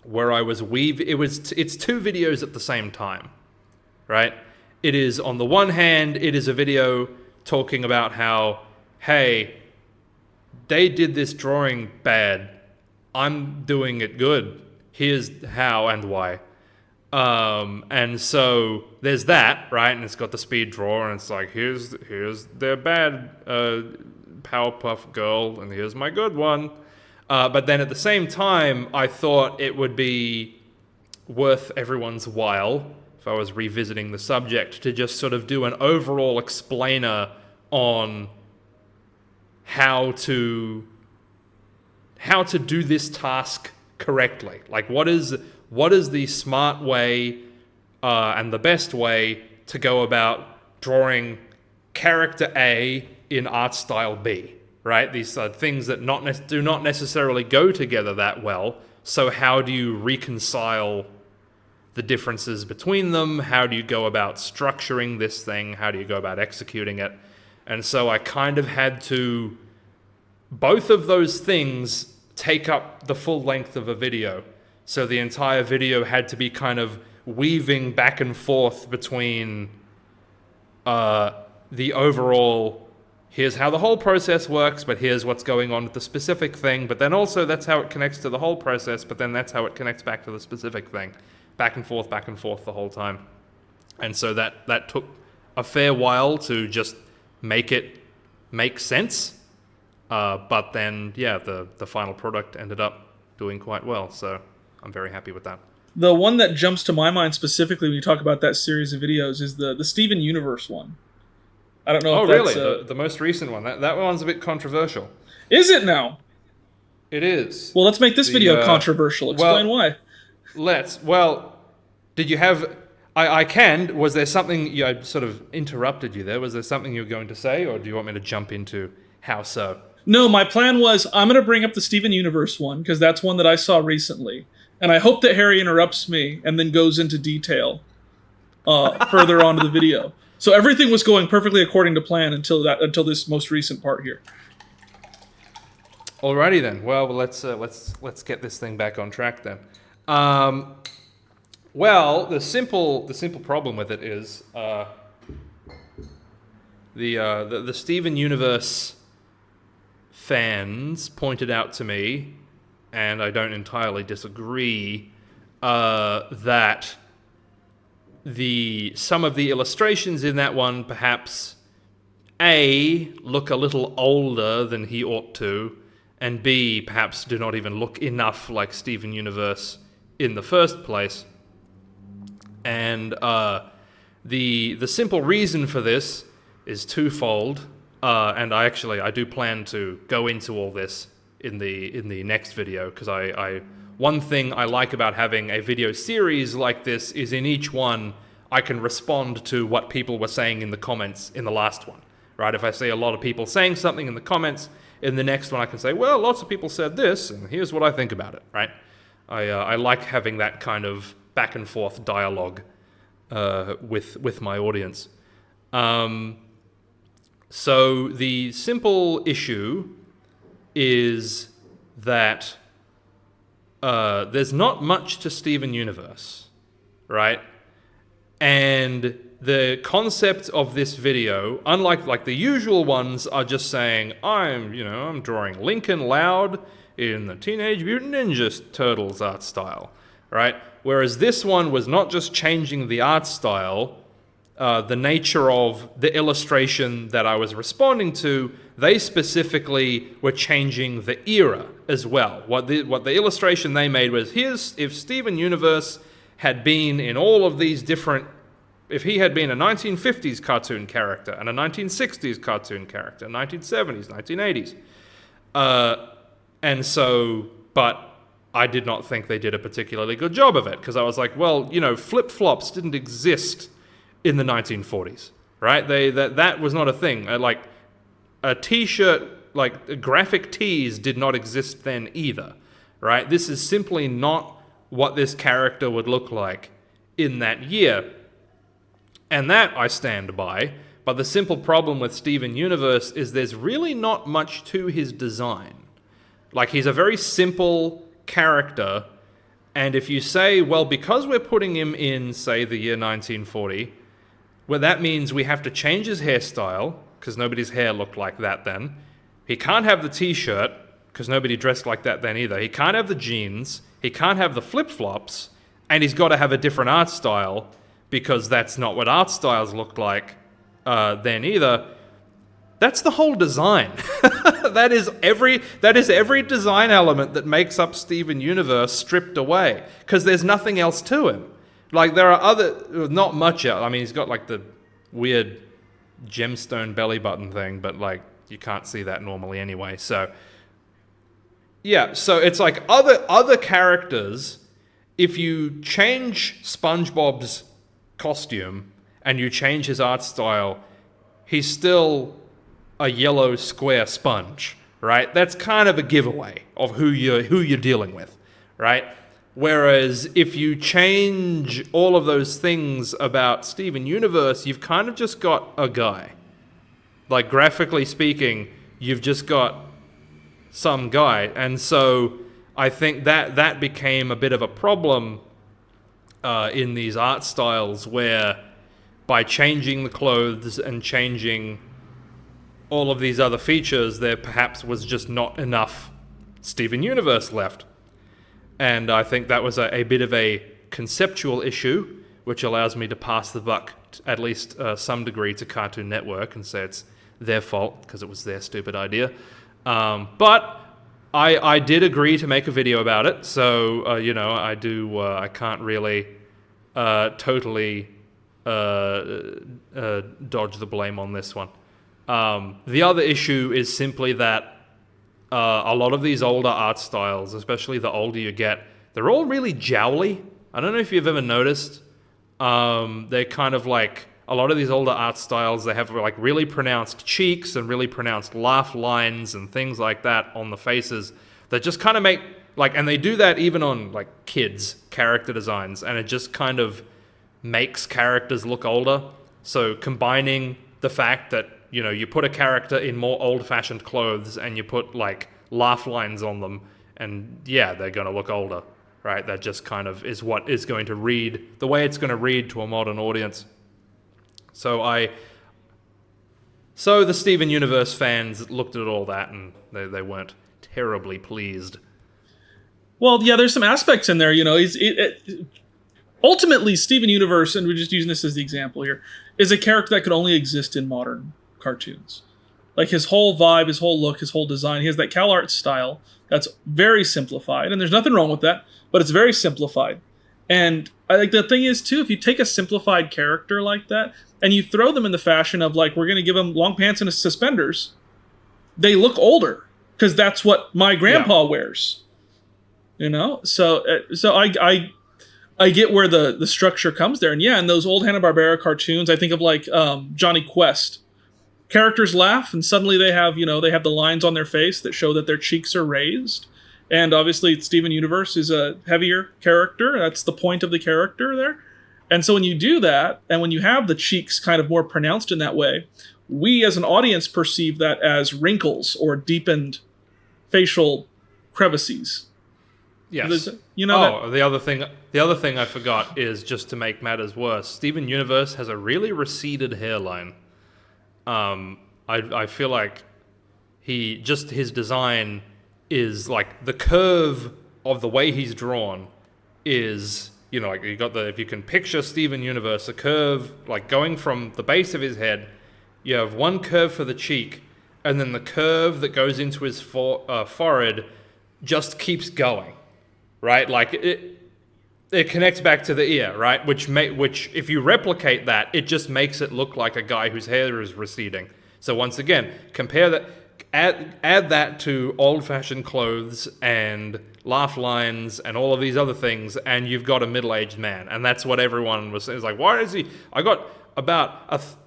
where I was it's two videos at the same time, right? It is, on the one hand, it is a video talking about how, hey, they did this drawing bad, I'm doing it good, here's how and why. And so there's that, right? And it's got the speed draw, and it's like, here's their bad Powerpuff Girl, and here's my good one. But then at the same time, I thought it would be worth everyone's while, if I was revisiting the subject, to just sort of do an overall explainer on how to do this task correctly. Like, what is the smart way and the best way to go about drawing character A in art style B, right? These are things that do not necessarily go together that well. So how do you reconcile the differences between them? How do you go about structuring this thing? How do you go about executing it? And so I kind of had to, both of those things take up the full length of a video. So the entire video had to be kind of weaving back and forth between the overall, here's how the whole process works, but here's what's going on with the specific thing, but then also that's how it connects to the whole process, but then that's how it connects back to the specific thing. Back and forth the whole time. And so that took a fair while to just make it make sense. But then, yeah, the final product ended up doing quite well, so I'm very happy with that. The one that jumps to my mind specifically when you talk about that series of videos is the Steven Universe one. I don't know if that's... Oh, really? The most recent one. That one's a bit controversial. Is it now? It is. Well, let's make this video controversial. Explain why. Did you have... I can. Was there something... I sort of interrupted you there. Was there something you were going to say, or do you want me to jump into how so? No, my plan was I'm going to bring up the Steven Universe one, because that's one that I saw recently. And I hope that Harry interrupts me and then goes into detail further on to the video. So everything was going perfectly according to plan until this most recent part here. Alrighty then. Well, let's get this thing back on track then. Well, the simple problem with it is the Steven Universe fans pointed out to me, and I don't entirely disagree, that some of the illustrations in that one perhaps A, look a little older than he ought to, and B, perhaps do not even look enough like Steven Universe in the first place. And the simple reason for this is twofold, and I do plan to go into all this in the next video, because one thing I like about having a video series like this is in each one I can respond to what people were saying in the comments in the last one, right? If I see a lot of people saying something in the comments, in the next one I can say, well, lots of people said this, and here's what I think about it, right? I like having that kind of back and forth dialogue with my audience. So the simple issue is that there's not much to Steven Universe, right? And the concept of this video, unlike the usual ones, are just saying, I'm drawing Lincoln Loud in the Teenage Mutant Ninja Turtles art style, right? Whereas this one was not just changing the art style, the nature of the illustration that I was responding to, they specifically were changing the era as well. What the illustration they made was, if Steven Universe had been in all of these different... If he had been a 1950s cartoon character, and a 1960s cartoon character, 1970s, 1980s. And so, but I did not think they did a particularly good job of it, because I was like, well, flip-flops didn't exist in the 1940s, right? That was not a thing. a t-shirt, like graphic tees did not exist then either, right? This is simply not what this character would look like in that year. And that I stand by. But the simple problem with Steven Universe is there's really not much to his design. Like, he's a very simple character. And if you say, well, because we're putting him in, say, the year 1940, well, that means we have to change his hairstyle, because nobody's hair looked like that then. He can't have the t-shirt, because nobody dressed like that then either. He can't have the jeans. He can't have the flip-flops. And he's got to have a different art style, because that's not what art styles looked like then either. That's the whole design. that is every design element that makes up Steven Universe stripped away, because there's nothing else to him. Like, there are not much else. I mean, he's got like the weird gemstone belly button thing, but like, you can't see that normally anyway. So yeah, so it's like other characters. If you change SpongeBob's costume and you change his art style, he's still a yellow square sponge, right? That's kind of a giveaway of who you're dealing with, right? Whereas if you change all of those things about Steven Universe, you've kind of just got a guy. Like, graphically speaking, you've just got some guy. And so I think that became a bit of a problem in these art styles, where by changing the clothes and changing all of these other features, there perhaps was just not enough Steven Universe left. And I think that was a bit of a conceptual issue, which allows me to pass the buck, at least some degree, to Cartoon Network and say it's their fault, because it was their stupid idea. But I did agree to make a video about it, so, I can't really totally dodge the blame on this one. The other issue is simply that a lot of these older art styles, especially the older you get, they're all really jowly. I don't know if you've ever noticed. They're kind of like, a lot of these older art styles, they have like really pronounced cheeks and really pronounced laugh lines and things like that on the faces that just kind of make, like, and they do that even on like kids' character designs, and it just kind of makes characters look older. So combining the fact that, you put a character in more old-fashioned clothes and you put like laugh lines on them, and yeah, they're going to look older, right? That just kind of is what is going to read, the way it's going to read to a modern audience. So the Steven Universe fans looked at all that, and they weren't terribly pleased. Well, yeah, there's some aspects in there, ultimately, Steven Universe, and we're just using this as the example here, is a character that could only exist in modern cartoons. Like, his whole vibe, his whole look, his whole design, he has that CalArt style that's very simplified, and there's nothing wrong with that, but it's very simplified. And I think the thing is, too, if you take a simplified character like that, and you throw them in the fashion of, like, we're going to give them long pants and suspenders, they look older, because that's what my grandpa wears. So I get where the structure comes there. And yeah, in those old Hanna-Barbera cartoons, I think of like Johnny Quest. Characters laugh, and suddenly they have the lines on their face that show that their cheeks are raised. And obviously, Steven Universe is a heavier character. That's the point of the character there. And so when you do that, and when you have the cheeks kind of more pronounced in that way, we as an audience perceive that as wrinkles or deepened facial crevices. Yes. The other thing I forgot is, just to make matters worse, Steven Universe has a really receded hairline. I feel like his design is like, the curve of the way he's drawn is, like, you got if you can picture Steven Universe, a curve like going from the base of his head, you have one curve for the cheek, and then the curve that goes into his forehead just keeps going. Right, like it connects back to the ear, right? Which if you replicate that, it just makes it look like a guy whose hair is receding. So once again, compare that, add that to old-fashioned clothes and laugh lines and all of these other things, and you've got a middle-aged man. And that's what everyone was saying. It's like, why is he? I got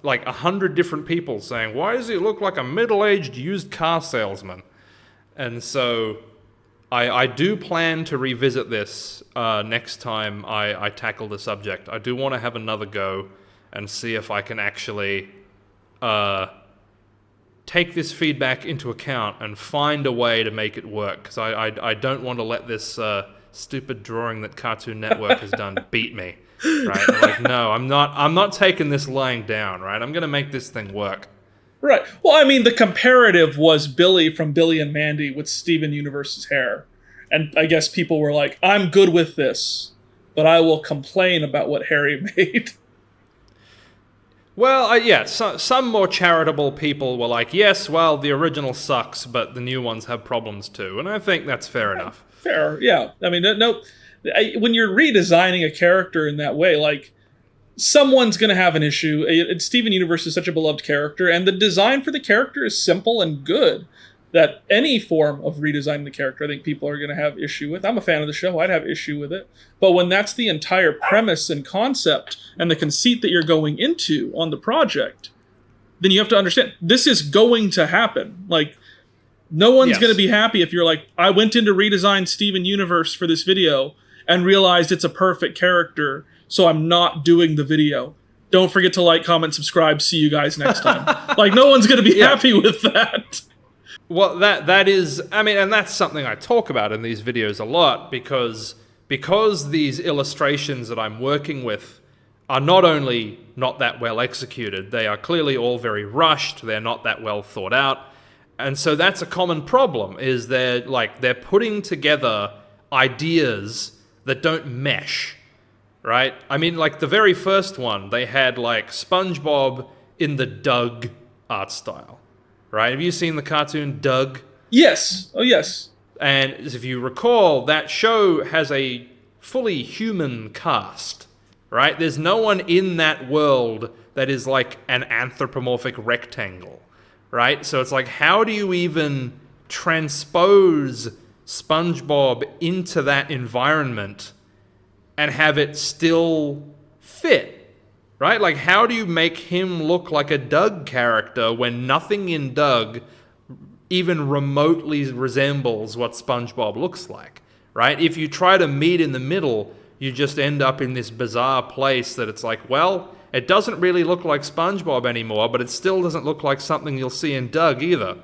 like 100 different people saying, why does he look like a middle-aged used car salesman? And so I do plan to revisit this next time I tackle the subject. I do want to have another go and see if I can actually take this feedback into account and find a way to make it work. Because I don't want to let this stupid drawing that Cartoon Network has done beat me. Right? I'm like, no, I'm not taking this lying down. Right? I'm going to make this thing work. Right. Well, I mean, the comparative was Billy from Billy and Mandy with Steven Universe's hair. And I guess people were like, I'm good with this, but I will complain about what Harry made. Well, yeah, some more charitable people were like, yes, well, the original sucks, but the new ones have problems too. And I think that's fair enough. Fair, yeah. I mean, when you're redesigning a character in that way, like, someone's going to have an issue. Steven Universe is such a beloved character, and the design for the character is simple and good, that any form of redesigning the character, I think people are going to have issue with. I'm a fan of the show. I'd have issue with it. But when that's the entire premise and concept and the conceit that you're going into on the project, then you have to understand, this is going to happen. Like, no one's going to be happy if you're like, I went in to redesign Steven Universe for this video and realized it's a perfect character, so I'm not doing the video. Don't forget to like, comment, subscribe. See you guys next time. Like, no one's going to be happy with that. Well, that is, I mean, and that's something I talk about in these videos a lot, because these illustrations that I'm working with are not only not that well executed, they are clearly all very rushed, they're not that well thought out. And so that's a common problem, is they're putting together ideas that don't mesh. Right? I mean, like, the very first one, they had, like, SpongeBob in the Doug art style. Right? Have you seen the cartoon Doug? Yes. Oh, yes. And if you recall, that show has a fully human cast. Right? There's no one in that world that is, like, an anthropomorphic rectangle. Right? So it's like, how do you even transpose SpongeBob into that environment and have it still fit, right? Like, how do you make him look like a Doug character when nothing in Doug even remotely resembles what SpongeBob looks like, right? If you try to meet in the middle, you just end up in this bizarre place that it's like, well, it doesn't really look like SpongeBob anymore, but it still doesn't look like something you'll see in Doug either.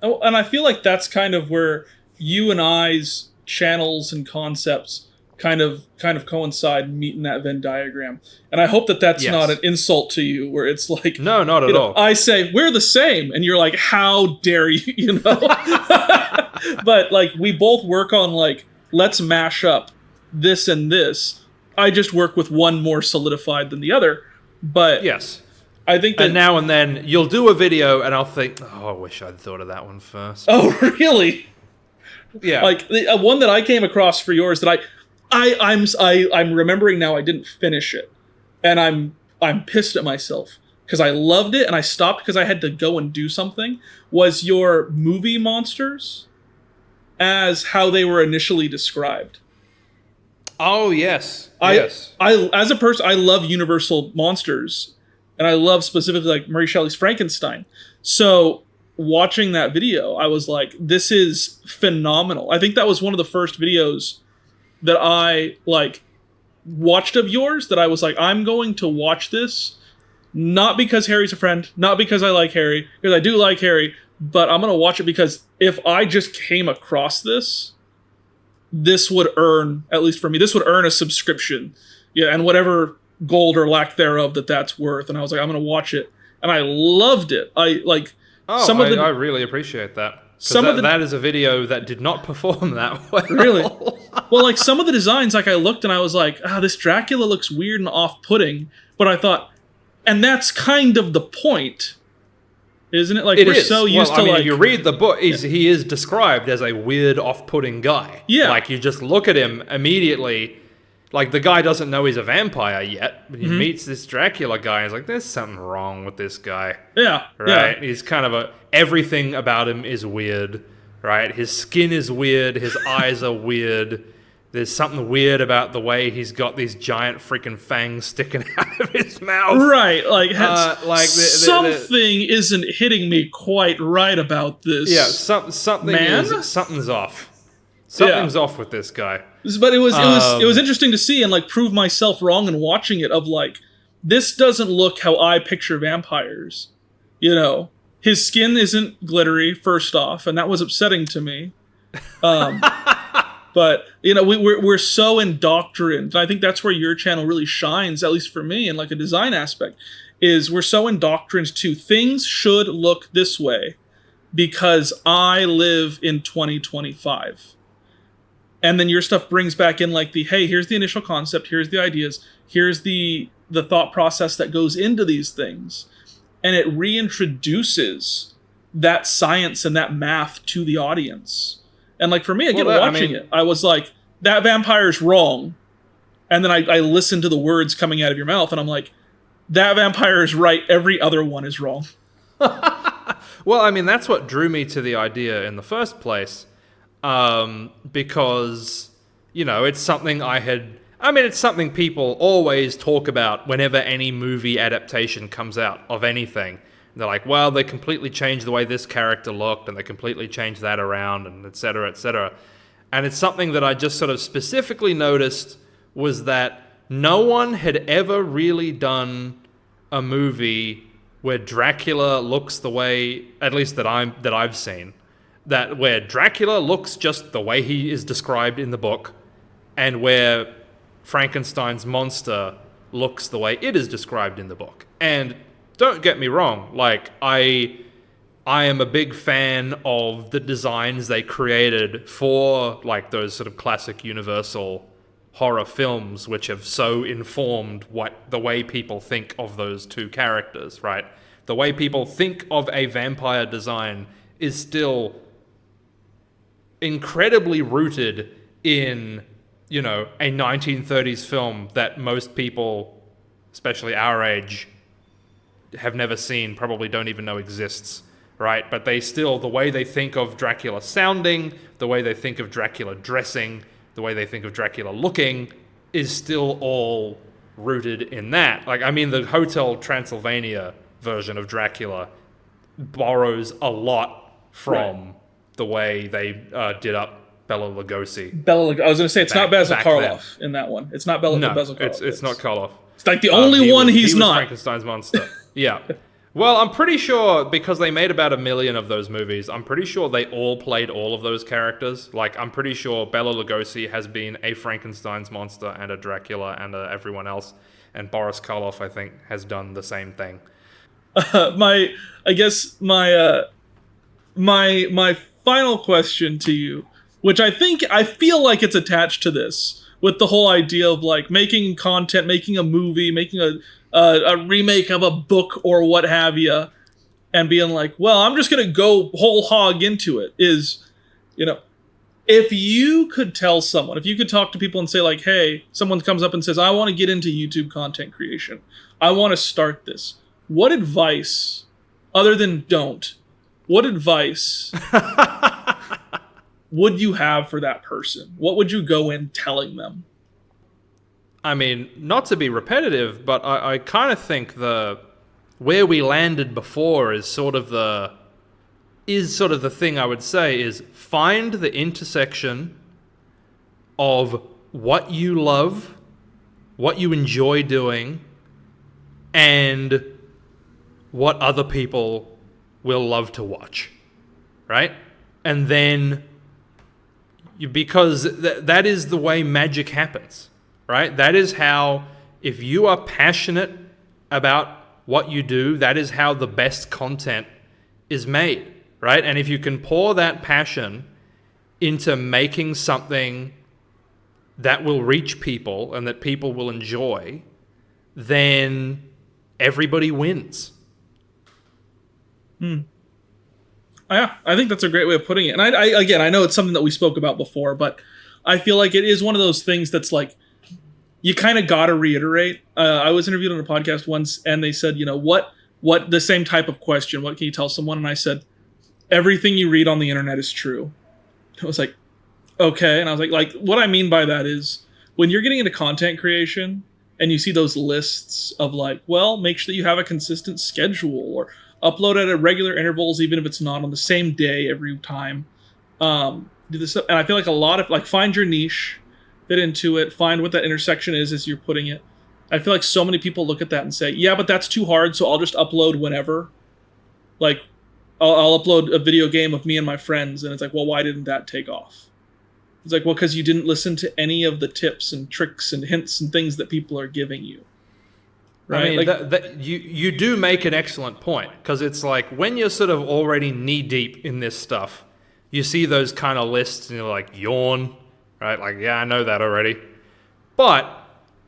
Oh, and I feel like that's kind of where you and I's channels and concepts kind of coincide and meet in that Venn diagram. And I hope that that's not an insult to you, where it's like, no, not at all. I say, we're the same, and you're like, how dare you, you know? But, like, we both work on, like, let's mash up this and this. I just work with one more solidified than the other. But yes, I think that... And now and then, you'll do a video, and I'll think, oh, I wish I'd thought of that one first. Oh, really? Yeah. Like, the one that I came across for yours that I'm remembering now, I didn't finish it, and I'm pissed at myself because I loved it and I stopped because I had to go and do something. Was your movie monsters as how they were initially described? Oh yes, yes. I as a person, I love Universal monsters, and I love specifically like Mary Shelley's Frankenstein. So watching that video, I was like, this is phenomenal. I think that was one of the first videos that I, like, watched of yours that I was like, I'm going to watch this, not because Harry's a friend, not because I like Harry, because I do like Harry, but I'm going to watch it because if I just came across this, this would earn, at least for me, this would earn a subscription. Yeah, and whatever gold or lack thereof that's worth. And I was like, I'm going to watch it. And I loved it. I really appreciate that. That is a video that did not perform that well. Really? Well, like, some of the designs, like, I looked and I was like, this Dracula looks weird and off-putting. But I thought, and that's kind of the point, isn't it? Like, we're so used to, like... if you read the book, he is described as a weird, off-putting guy. Yeah. Like, you just look at him immediately, like, the guy doesn't know he's a vampire yet, but he meets this Dracula guy, and he's like, there's something wrong with this guy. Yeah. Right? Yeah. He's kind of everything about him is weird, right? His skin is weird, his eyes are weird, there's something weird about the way he's got these giant freaking fangs sticking out of his mouth. Right, like, something isn't hitting me quite right about this. Yeah, something's off. Something's off with this guy. But it was interesting to see and like prove myself wrong in watching it. Of like, this doesn't look how I picture vampires. You know, his skin isn't glittery, first off, and that was upsetting to me. But you know, we're so indoctrined. And I think that's where your channel really shines, at least for me, in like a design aspect. Is we're so indoctrined to things should look this way because I live in 2025. And then your stuff brings back in like hey, here's the initial concept, here's the ideas, here's the thought process that goes into these things. And it reintroduces that science and that math to the audience. And like for me, again, watching it, I was like, that vampire's wrong. And then I listened to the words coming out of your mouth and I'm like, that vampire is right, every other one is wrong. Well, I mean, that's what drew me to the idea in the first place. Because, you know, it's something it's something people always talk about whenever any movie adaptation comes out of anything. They're like, well, they completely changed the way this character looked, and they completely changed that around, and et cetera, et cetera. And it's something that I just sort of specifically noticed was that no one had ever really done a movie where Dracula looks the way, at least that I've seen, that where Dracula looks just the way he is described in the book, and where Frankenstein's monster looks the way it is described in the book. And don't get me wrong, like I am a big fan of the designs they created for like those sort of classic Universal horror films, which have so informed the way people think of those two characters, right? The way people think of a vampire design is still incredibly rooted in, you know, a 1930s film that most people, especially our age, have never seen, probably don't even know exists, right? But they still, the way they think of Dracula sounding, the way they think of Dracula dressing, the way they think of Dracula looking is still all rooted in that. Like, I mean, the Hotel Transylvania version of Dracula borrows a lot from the way they did up Bela Lugosi. I was going to say, it's not Basil Karloff in that one. It's not Basil Karloff. It's not Karloff. It's like the only one he's he was not. Frankenstein's monster. Yeah. Well, I'm pretty sure, because they made about 1 million of those movies, I'm pretty sure they all played all of those characters. Like, I'm pretty sure Bela Lugosi has been a Frankenstein's monster and a Dracula and everyone else. And Boris Karloff, I think, has done the same thing. My final question to you, which I feel like it's attached to this, with the whole idea of like making content, making a movie, making a remake of a book or what have you, and being like, well, I'm just gonna go whole hog into it, is, you know, if you could tell someone, if you could talk to people and say like, hey, someone comes up and says, I want to get into YouTube content creation, I want to start this, what advice, other than don't, what advice would you have for that person? What would you go in telling them? I mean, not to be repetitive, but I kind of think where we landed before is sort of the thing I would say is find the intersection of what you love, what you enjoy doing, and what other people will love to watch, right? And then, because that is the way magic happens, right? That is how, if you are passionate about what you do, that is how the best content is made, right? And if you can pour that passion into making something that will reach people and that people will enjoy, then everybody wins. Yeah, I think that's a great way of putting it. And I know it's something that we spoke about before, but I feel like it is one of those things that's like, you kind of got to reiterate. I was interviewed on a podcast once, and they said, you know, what the same type of question, what can you tell someone? And I said, everything you read on the internet is true. I was like, Okay, and I was like what I mean by that is when you're getting into content creation and you see those lists of like, well, make sure that you have a consistent schedule or upload at regular intervals, even if it's not on the same day every time. Do this, and I feel like a lot of like find your niche, fit into it, find what that intersection is as you're putting it. I feel like so many people look at that and say, yeah, but that's too hard, so I'll just upload whenever. Like, I'll upload a video game of me and my friends, and it's like, well, why didn't that take off? It's like, well, because you didn't listen to any of the tips and tricks and hints and things that people are giving you. Right? I mean, you do make an excellent point, because it's like when you're sort of already knee deep in this stuff, you see those kind of lists and you're like, yawn, right? Like, yeah, I know that already. But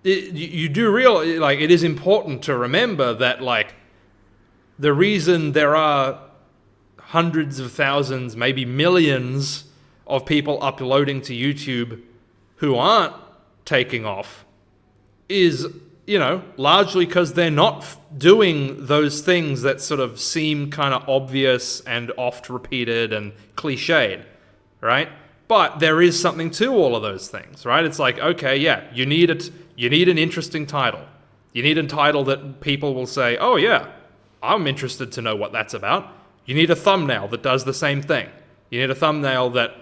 you do real, like, it is important to remember that, like, the reason there are hundreds of thousands, maybe millions of people uploading to YouTube who aren't taking off is, largely because they're not doing those things that sort of seem kind of obvious and oft repeated and cliched, right? But there is something to all of those things, right? It's like, okay, yeah, you need an interesting title. You need a title that people will say, oh yeah, I'm interested to know what that's about. You need a thumbnail that does the same thing. You need a thumbnail that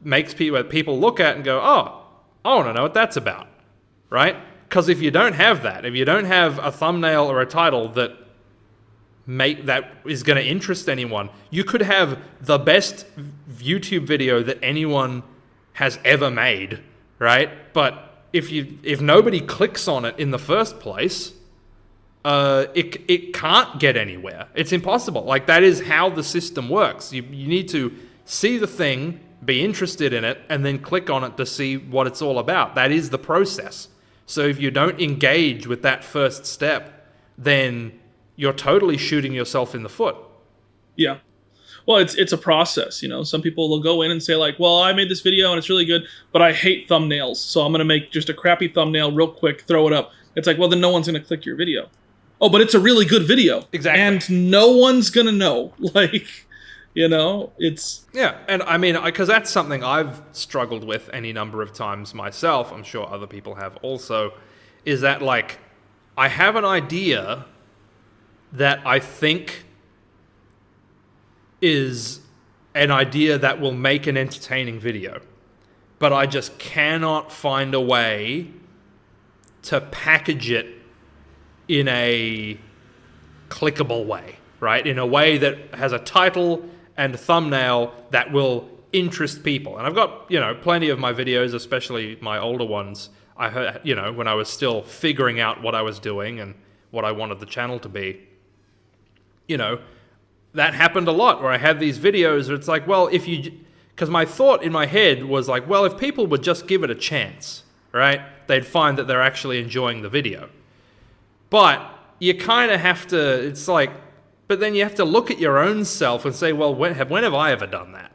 makes people look at and go, oh, I want to know what that's about, right? Because if you don't have that, if you don't have a thumbnail or a title that is going to interest anyone, you could have the best YouTube video that anyone has ever made, right? But if nobody clicks on it in the first place, it can't get anywhere. It's impossible. Like, that is how the system works. You need to see the thing, be interested in it, and then click on it to see what it's all about. That is the process. So if you don't engage with that first step, then you're totally shooting yourself in the foot. Yeah. Well, it's a process, Some people will go in and say like, well, I made this video and it's really good, but I hate thumbnails, so I'm going to make just a crappy thumbnail real quick, throw it up. It's like, well, then no one's going to click your video. Oh, but it's a really good video. Exactly. And no one's going to know. Like, it's... Yeah, and I mean, because that's something I've struggled with any number of times myself, I'm sure other people have also, is that, like, I have an idea that I think is an idea that will make an entertaining video, but I just cannot find a way to package it in a clickable way, right? In a way that has a title and thumbnail that will interest people. And I've got, plenty of my videos, especially my older ones, I heard, when I was still figuring out what I was doing and what I wanted the channel to be, that happened a lot where I had these videos where it's like, well, because my thought in my head was like, well, if people would just give it a chance, right, they'd find that they're actually enjoying the video. But you kind of have to, it's like, but then you have to look at your own self and say, well, when have I ever done that,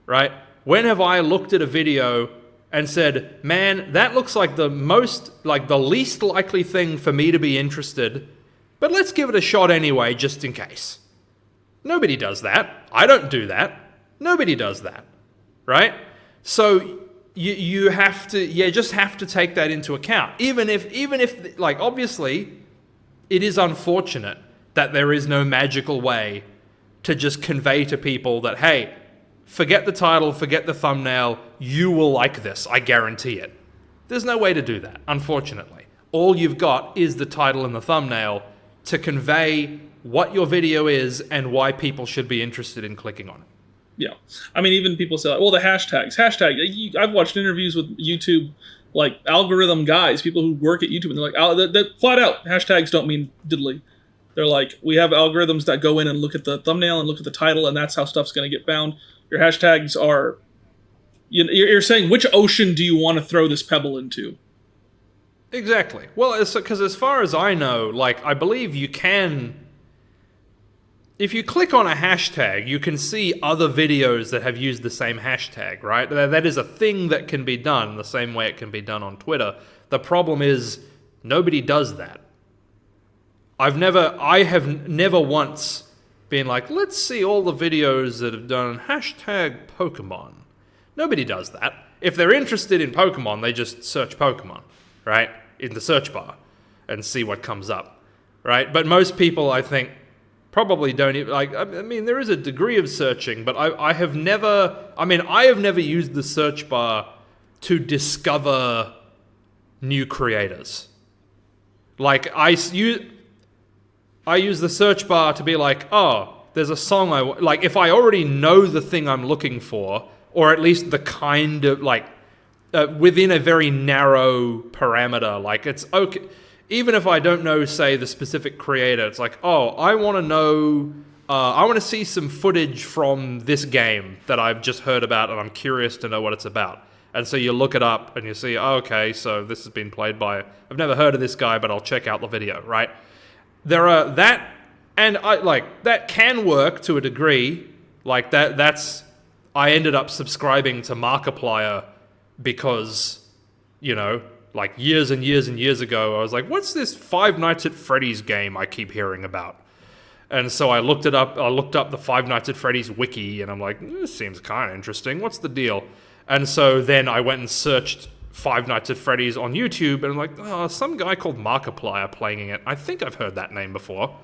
right? When have I looked at a video and said, man, that looks like the least likely thing for me to be interested, but let's give it a shot anyway, just in case. Nobody does that. I don't do that. Nobody does that, right? So you have to, just have to take that into account. Even if, like, obviously, it is unfortunate that there is no magical way to just convey to people that, hey, forget the title, forget the thumbnail, you will like this, I guarantee it. There's no way to do that, unfortunately. All you've got is the title and the thumbnail to convey what your video is and why people should be interested in clicking on it. Yeah. I mean, even people say, like, well, the hashtags. I've watched interviews with YouTube, like, algorithm guys, people who work at YouTube, and they're like, that flat out, hashtags don't mean diddly. They're like, we have algorithms that go in and look at the thumbnail and look at the title, and that's how stuff's going to get found. Your hashtags are... You're saying, which ocean do you want to throw this pebble into? Exactly. Well, because as far as I know, like, I believe you can... If you click on a hashtag, you can see other videos that have used the same hashtag, right? That is a thing that can be done the same way it can be done on Twitter. The problem is, nobody does that. I have never once been like, let's see all the videos that have done hashtag Pokemon. Nobody does that. if they're interested in Pokemon, they just search Pokemon, right, in the search bar and see what comes up, right? But most people, I think, probably don't even, like, I mean, there is a degree of searching, but I have never used the search bar to discover new creators. Like, I use the search bar to be like, oh, there's a song like, if I already know the thing I'm looking for, or at least the kind of, like, within a very narrow parameter, like, it's okay. Even if I don't know, say, the specific creator, it's like, oh, I want to know, I want to see some footage from this game that I've just heard about, and I'm curious to know what it's about. And so you look it up, and you see, oh, okay, so this has been played by, I've never heard of this guy, but I'll check out the video, right? There are that, and that can work to a degree. Like, I ended up subscribing to Markiplier because, like, years and years and years ago, I was like, what's this Five Nights at Freddy's game I keep hearing about? And so I looked it up. I looked up the Five Nights at Freddy's wiki, and I'm like, this seems kind of interesting. What's the deal? And so then I went and searched Five Nights at Freddy's on YouTube, and I'm like, oh, some guy called Markiplier playing it. I think I've heard that name before.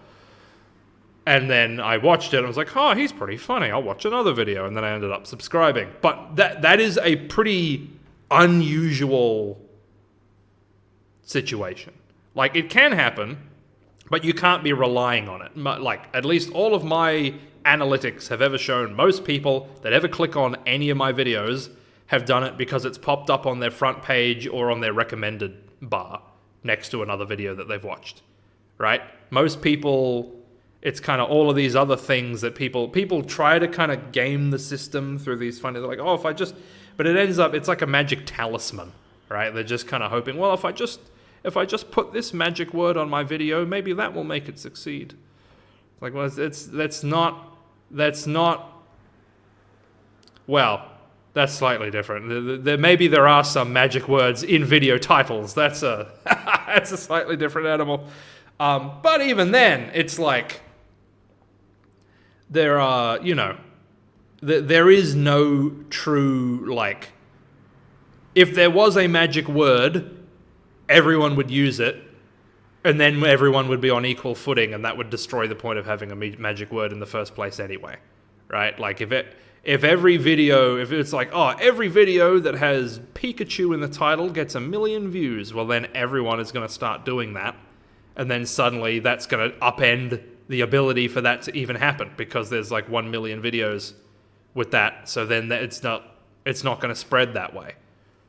And then I watched it, and I was like, oh, he's pretty funny. I'll watch another video. And then I ended up subscribing. But that is a pretty unusual situation. Like, it can happen, but you can't be relying on it. Like, at least all of my analytics have ever shown most people that ever click on any of my videos have done it because it's popped up on their front page or on their recommended bar next to another video that they've watched, right? Most people, it's kind of all of these other things that people try to kind of game the system through these funny, they're like, oh, but it ends up, it's like a magic talisman, right? They're just kind of hoping, well, if I just put this magic word on my video, maybe that will make it succeed. Like, well, that's slightly different. Maybe there are some magic words in video titles. That's a slightly different animal. But even then, it's like there are, there is no true, like, if there was a magic word, everyone would use it, and then everyone would be on equal footing, and that would destroy the point of having a magic word in the first place anyway, right? Like, if it's like, oh, every video that has Pikachu in the title gets 1 million views, well, then everyone is going to start doing that, and then suddenly that's going to upend the ability for that to even happen, because there's like 1 million videos with that, so then it's not going to spread that way.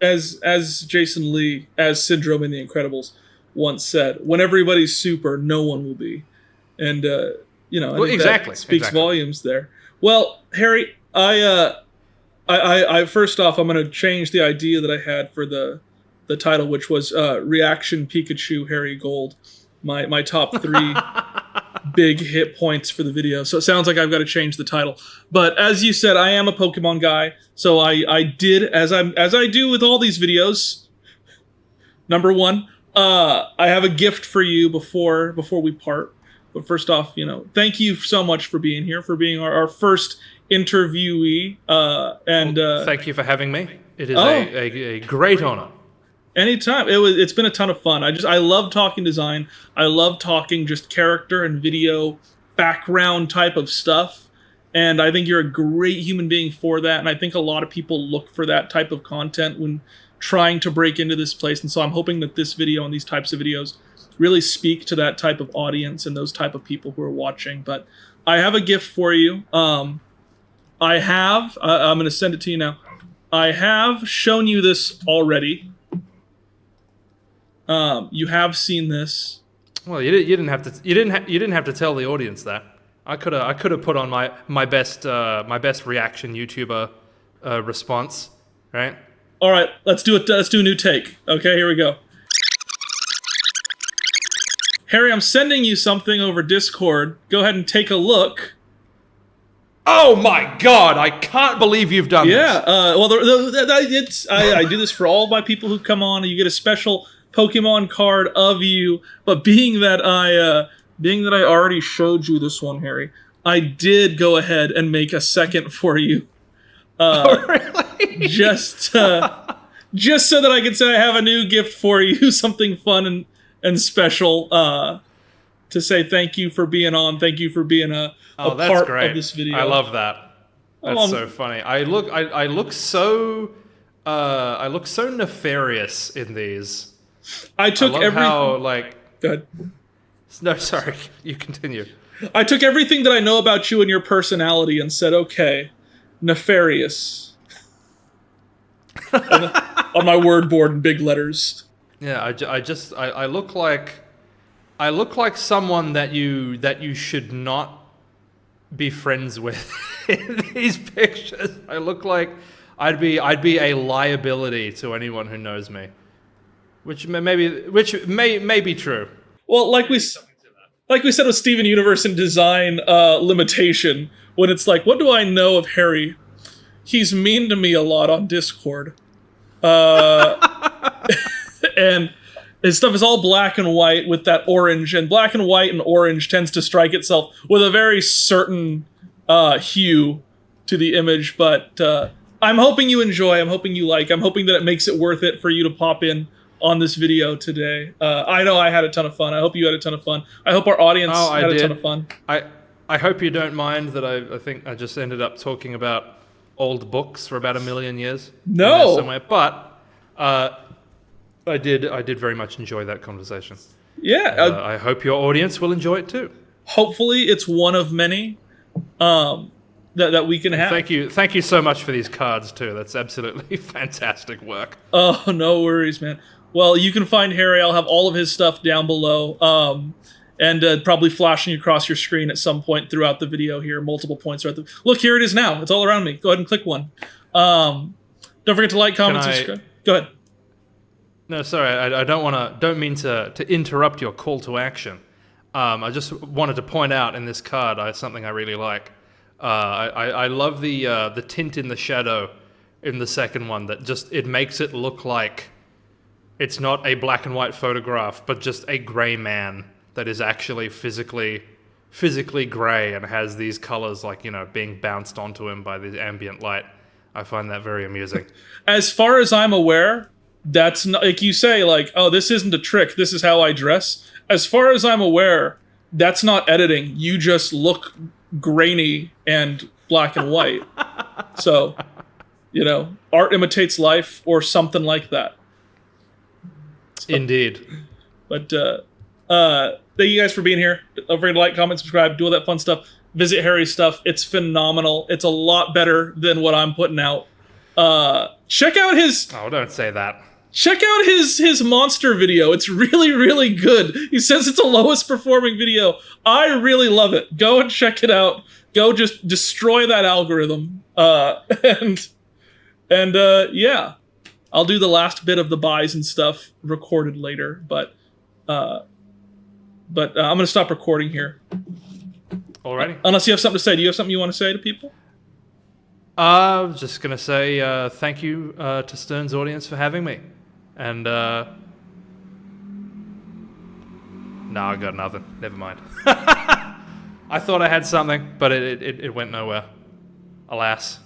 As Jason Lee, as Syndrome in The Incredibles, once said, when everybody's super, no one will be. And, I think exactly. That speaks volumes there. Well, Harry, I first off, I'm going to change the idea that I had for the title, which was Reaction Pikachu Harry Gold, my top 3 big hit points for the video. So it sounds like I've got to change the title. But as you said, I am a Pokemon guy, so I did, as I do with all these videos, number 1, I have a gift for you before we part. But first off, thank you so much for being here, for being our first interviewee. Thank you for having me. It is a great honor. Anytime. It's been a ton of fun. I love talking design. I love talking just character and video background type of stuff. And I think you're a great human being for that. And I think a lot of people look for that type of content when trying to break into this place. And so I'm hoping that this video and these types of videos really speak to that type of audience and those type of people who are watching. But I have a gift for you. I'm going to send it to you now. I have shown you this already. You have seen this. Well, you didn't have to tell the audience that. I could have put on my best reaction YouTuber response, right? All right, let's do it. Let's do a new take. Okay, here we go. Harry, I'm sending you something over Discord. Go ahead and take a look. Oh my God! I can't believe you've done this. Yeah. I do this for all my people who come on. You get a special Pokemon card of you. But being that I already showed you this one, Harry, I did go ahead and make a second for you. Oh, really? just just so that I can say I have a new gift for you, something fun and special. To say thank you for being on. Thank you for being a that's part great. of this video. I love that. That's so funny. I look so nefarious in these. I took love everything. how, like, Go ahead. no, sorry, you continue. I took everything that I know about you and your personality and said, okay, nefarious. on my word board in big letters. Yeah, I look like someone that you should not be friends with in these pictures. I look like I'd be a liability to anyone who knows me, which may be true. Well, like we said with Steven Universe in design limitation, when it's like, what do I know of Harry? He's mean to me a lot on Discord. And his stuff is all black and white with that orange, and black and white and orange tends to strike itself with a very certain hue to the image, but I'm hoping you enjoy, I'm hoping you like, I'm hoping that it makes it worth it for you to pop in on this video today. I know I had a ton of fun. I hope you had a ton of fun. I hope our audience had a ton of fun. I hope you don't mind that I think I just ended up talking about old books for about 1 million years. No. Somewhere, but I did very much enjoy that conversation. Yeah. I hope your audience will enjoy it too. Hopefully it's one of many that we can have. Thank you so much for these cards too. That's absolutely fantastic work. Oh, no worries, man. Well, you can find Harry. I'll have all of his stuff down below. And probably flashing across your screen at some point throughout the video here, multiple points throughout the... Look, here it is now. It's all around me. Go ahead and click one. Don't forget to like, comment, subscribe. Go ahead. No, sorry, I don't mean to interrupt your call to action. I just wanted to point out in this card something I really like. I love the tint in the shadow in the second one that just, it makes it look like it's not a black and white photograph, but just a gray man that is actually physically gray and has these colors, like, you know, being bounced onto him by the ambient light. I find that very amusing. As far as I'm aware, that's not, like you say, like, oh, this isn't a trick, this is how I dress. As far as I'm aware, that's not editing. You just look grainy and black and white. So, you know, art imitates life or something like that. So, indeed. But thank you guys for being here. Don't forget to like, comment, subscribe, do all that fun stuff. Visit Harry's stuff. It's phenomenal. It's a lot better than what I'm putting out. Check out his... Oh, don't say that. Check out his monster video. It's really, really good. He says it's the lowest performing video. I really love it. Go and check it out. Go just destroy that algorithm. And yeah. I'll do the last bit of the buys and stuff recorded later, but I'm going to stop recording here. Alrighty. Unless you have something to say. Do you have something you want to say to people? I was just going to say thank you to Stern's audience for having me. And, no, I got nothing. Never mind. I thought I had something, but it went nowhere. Alas.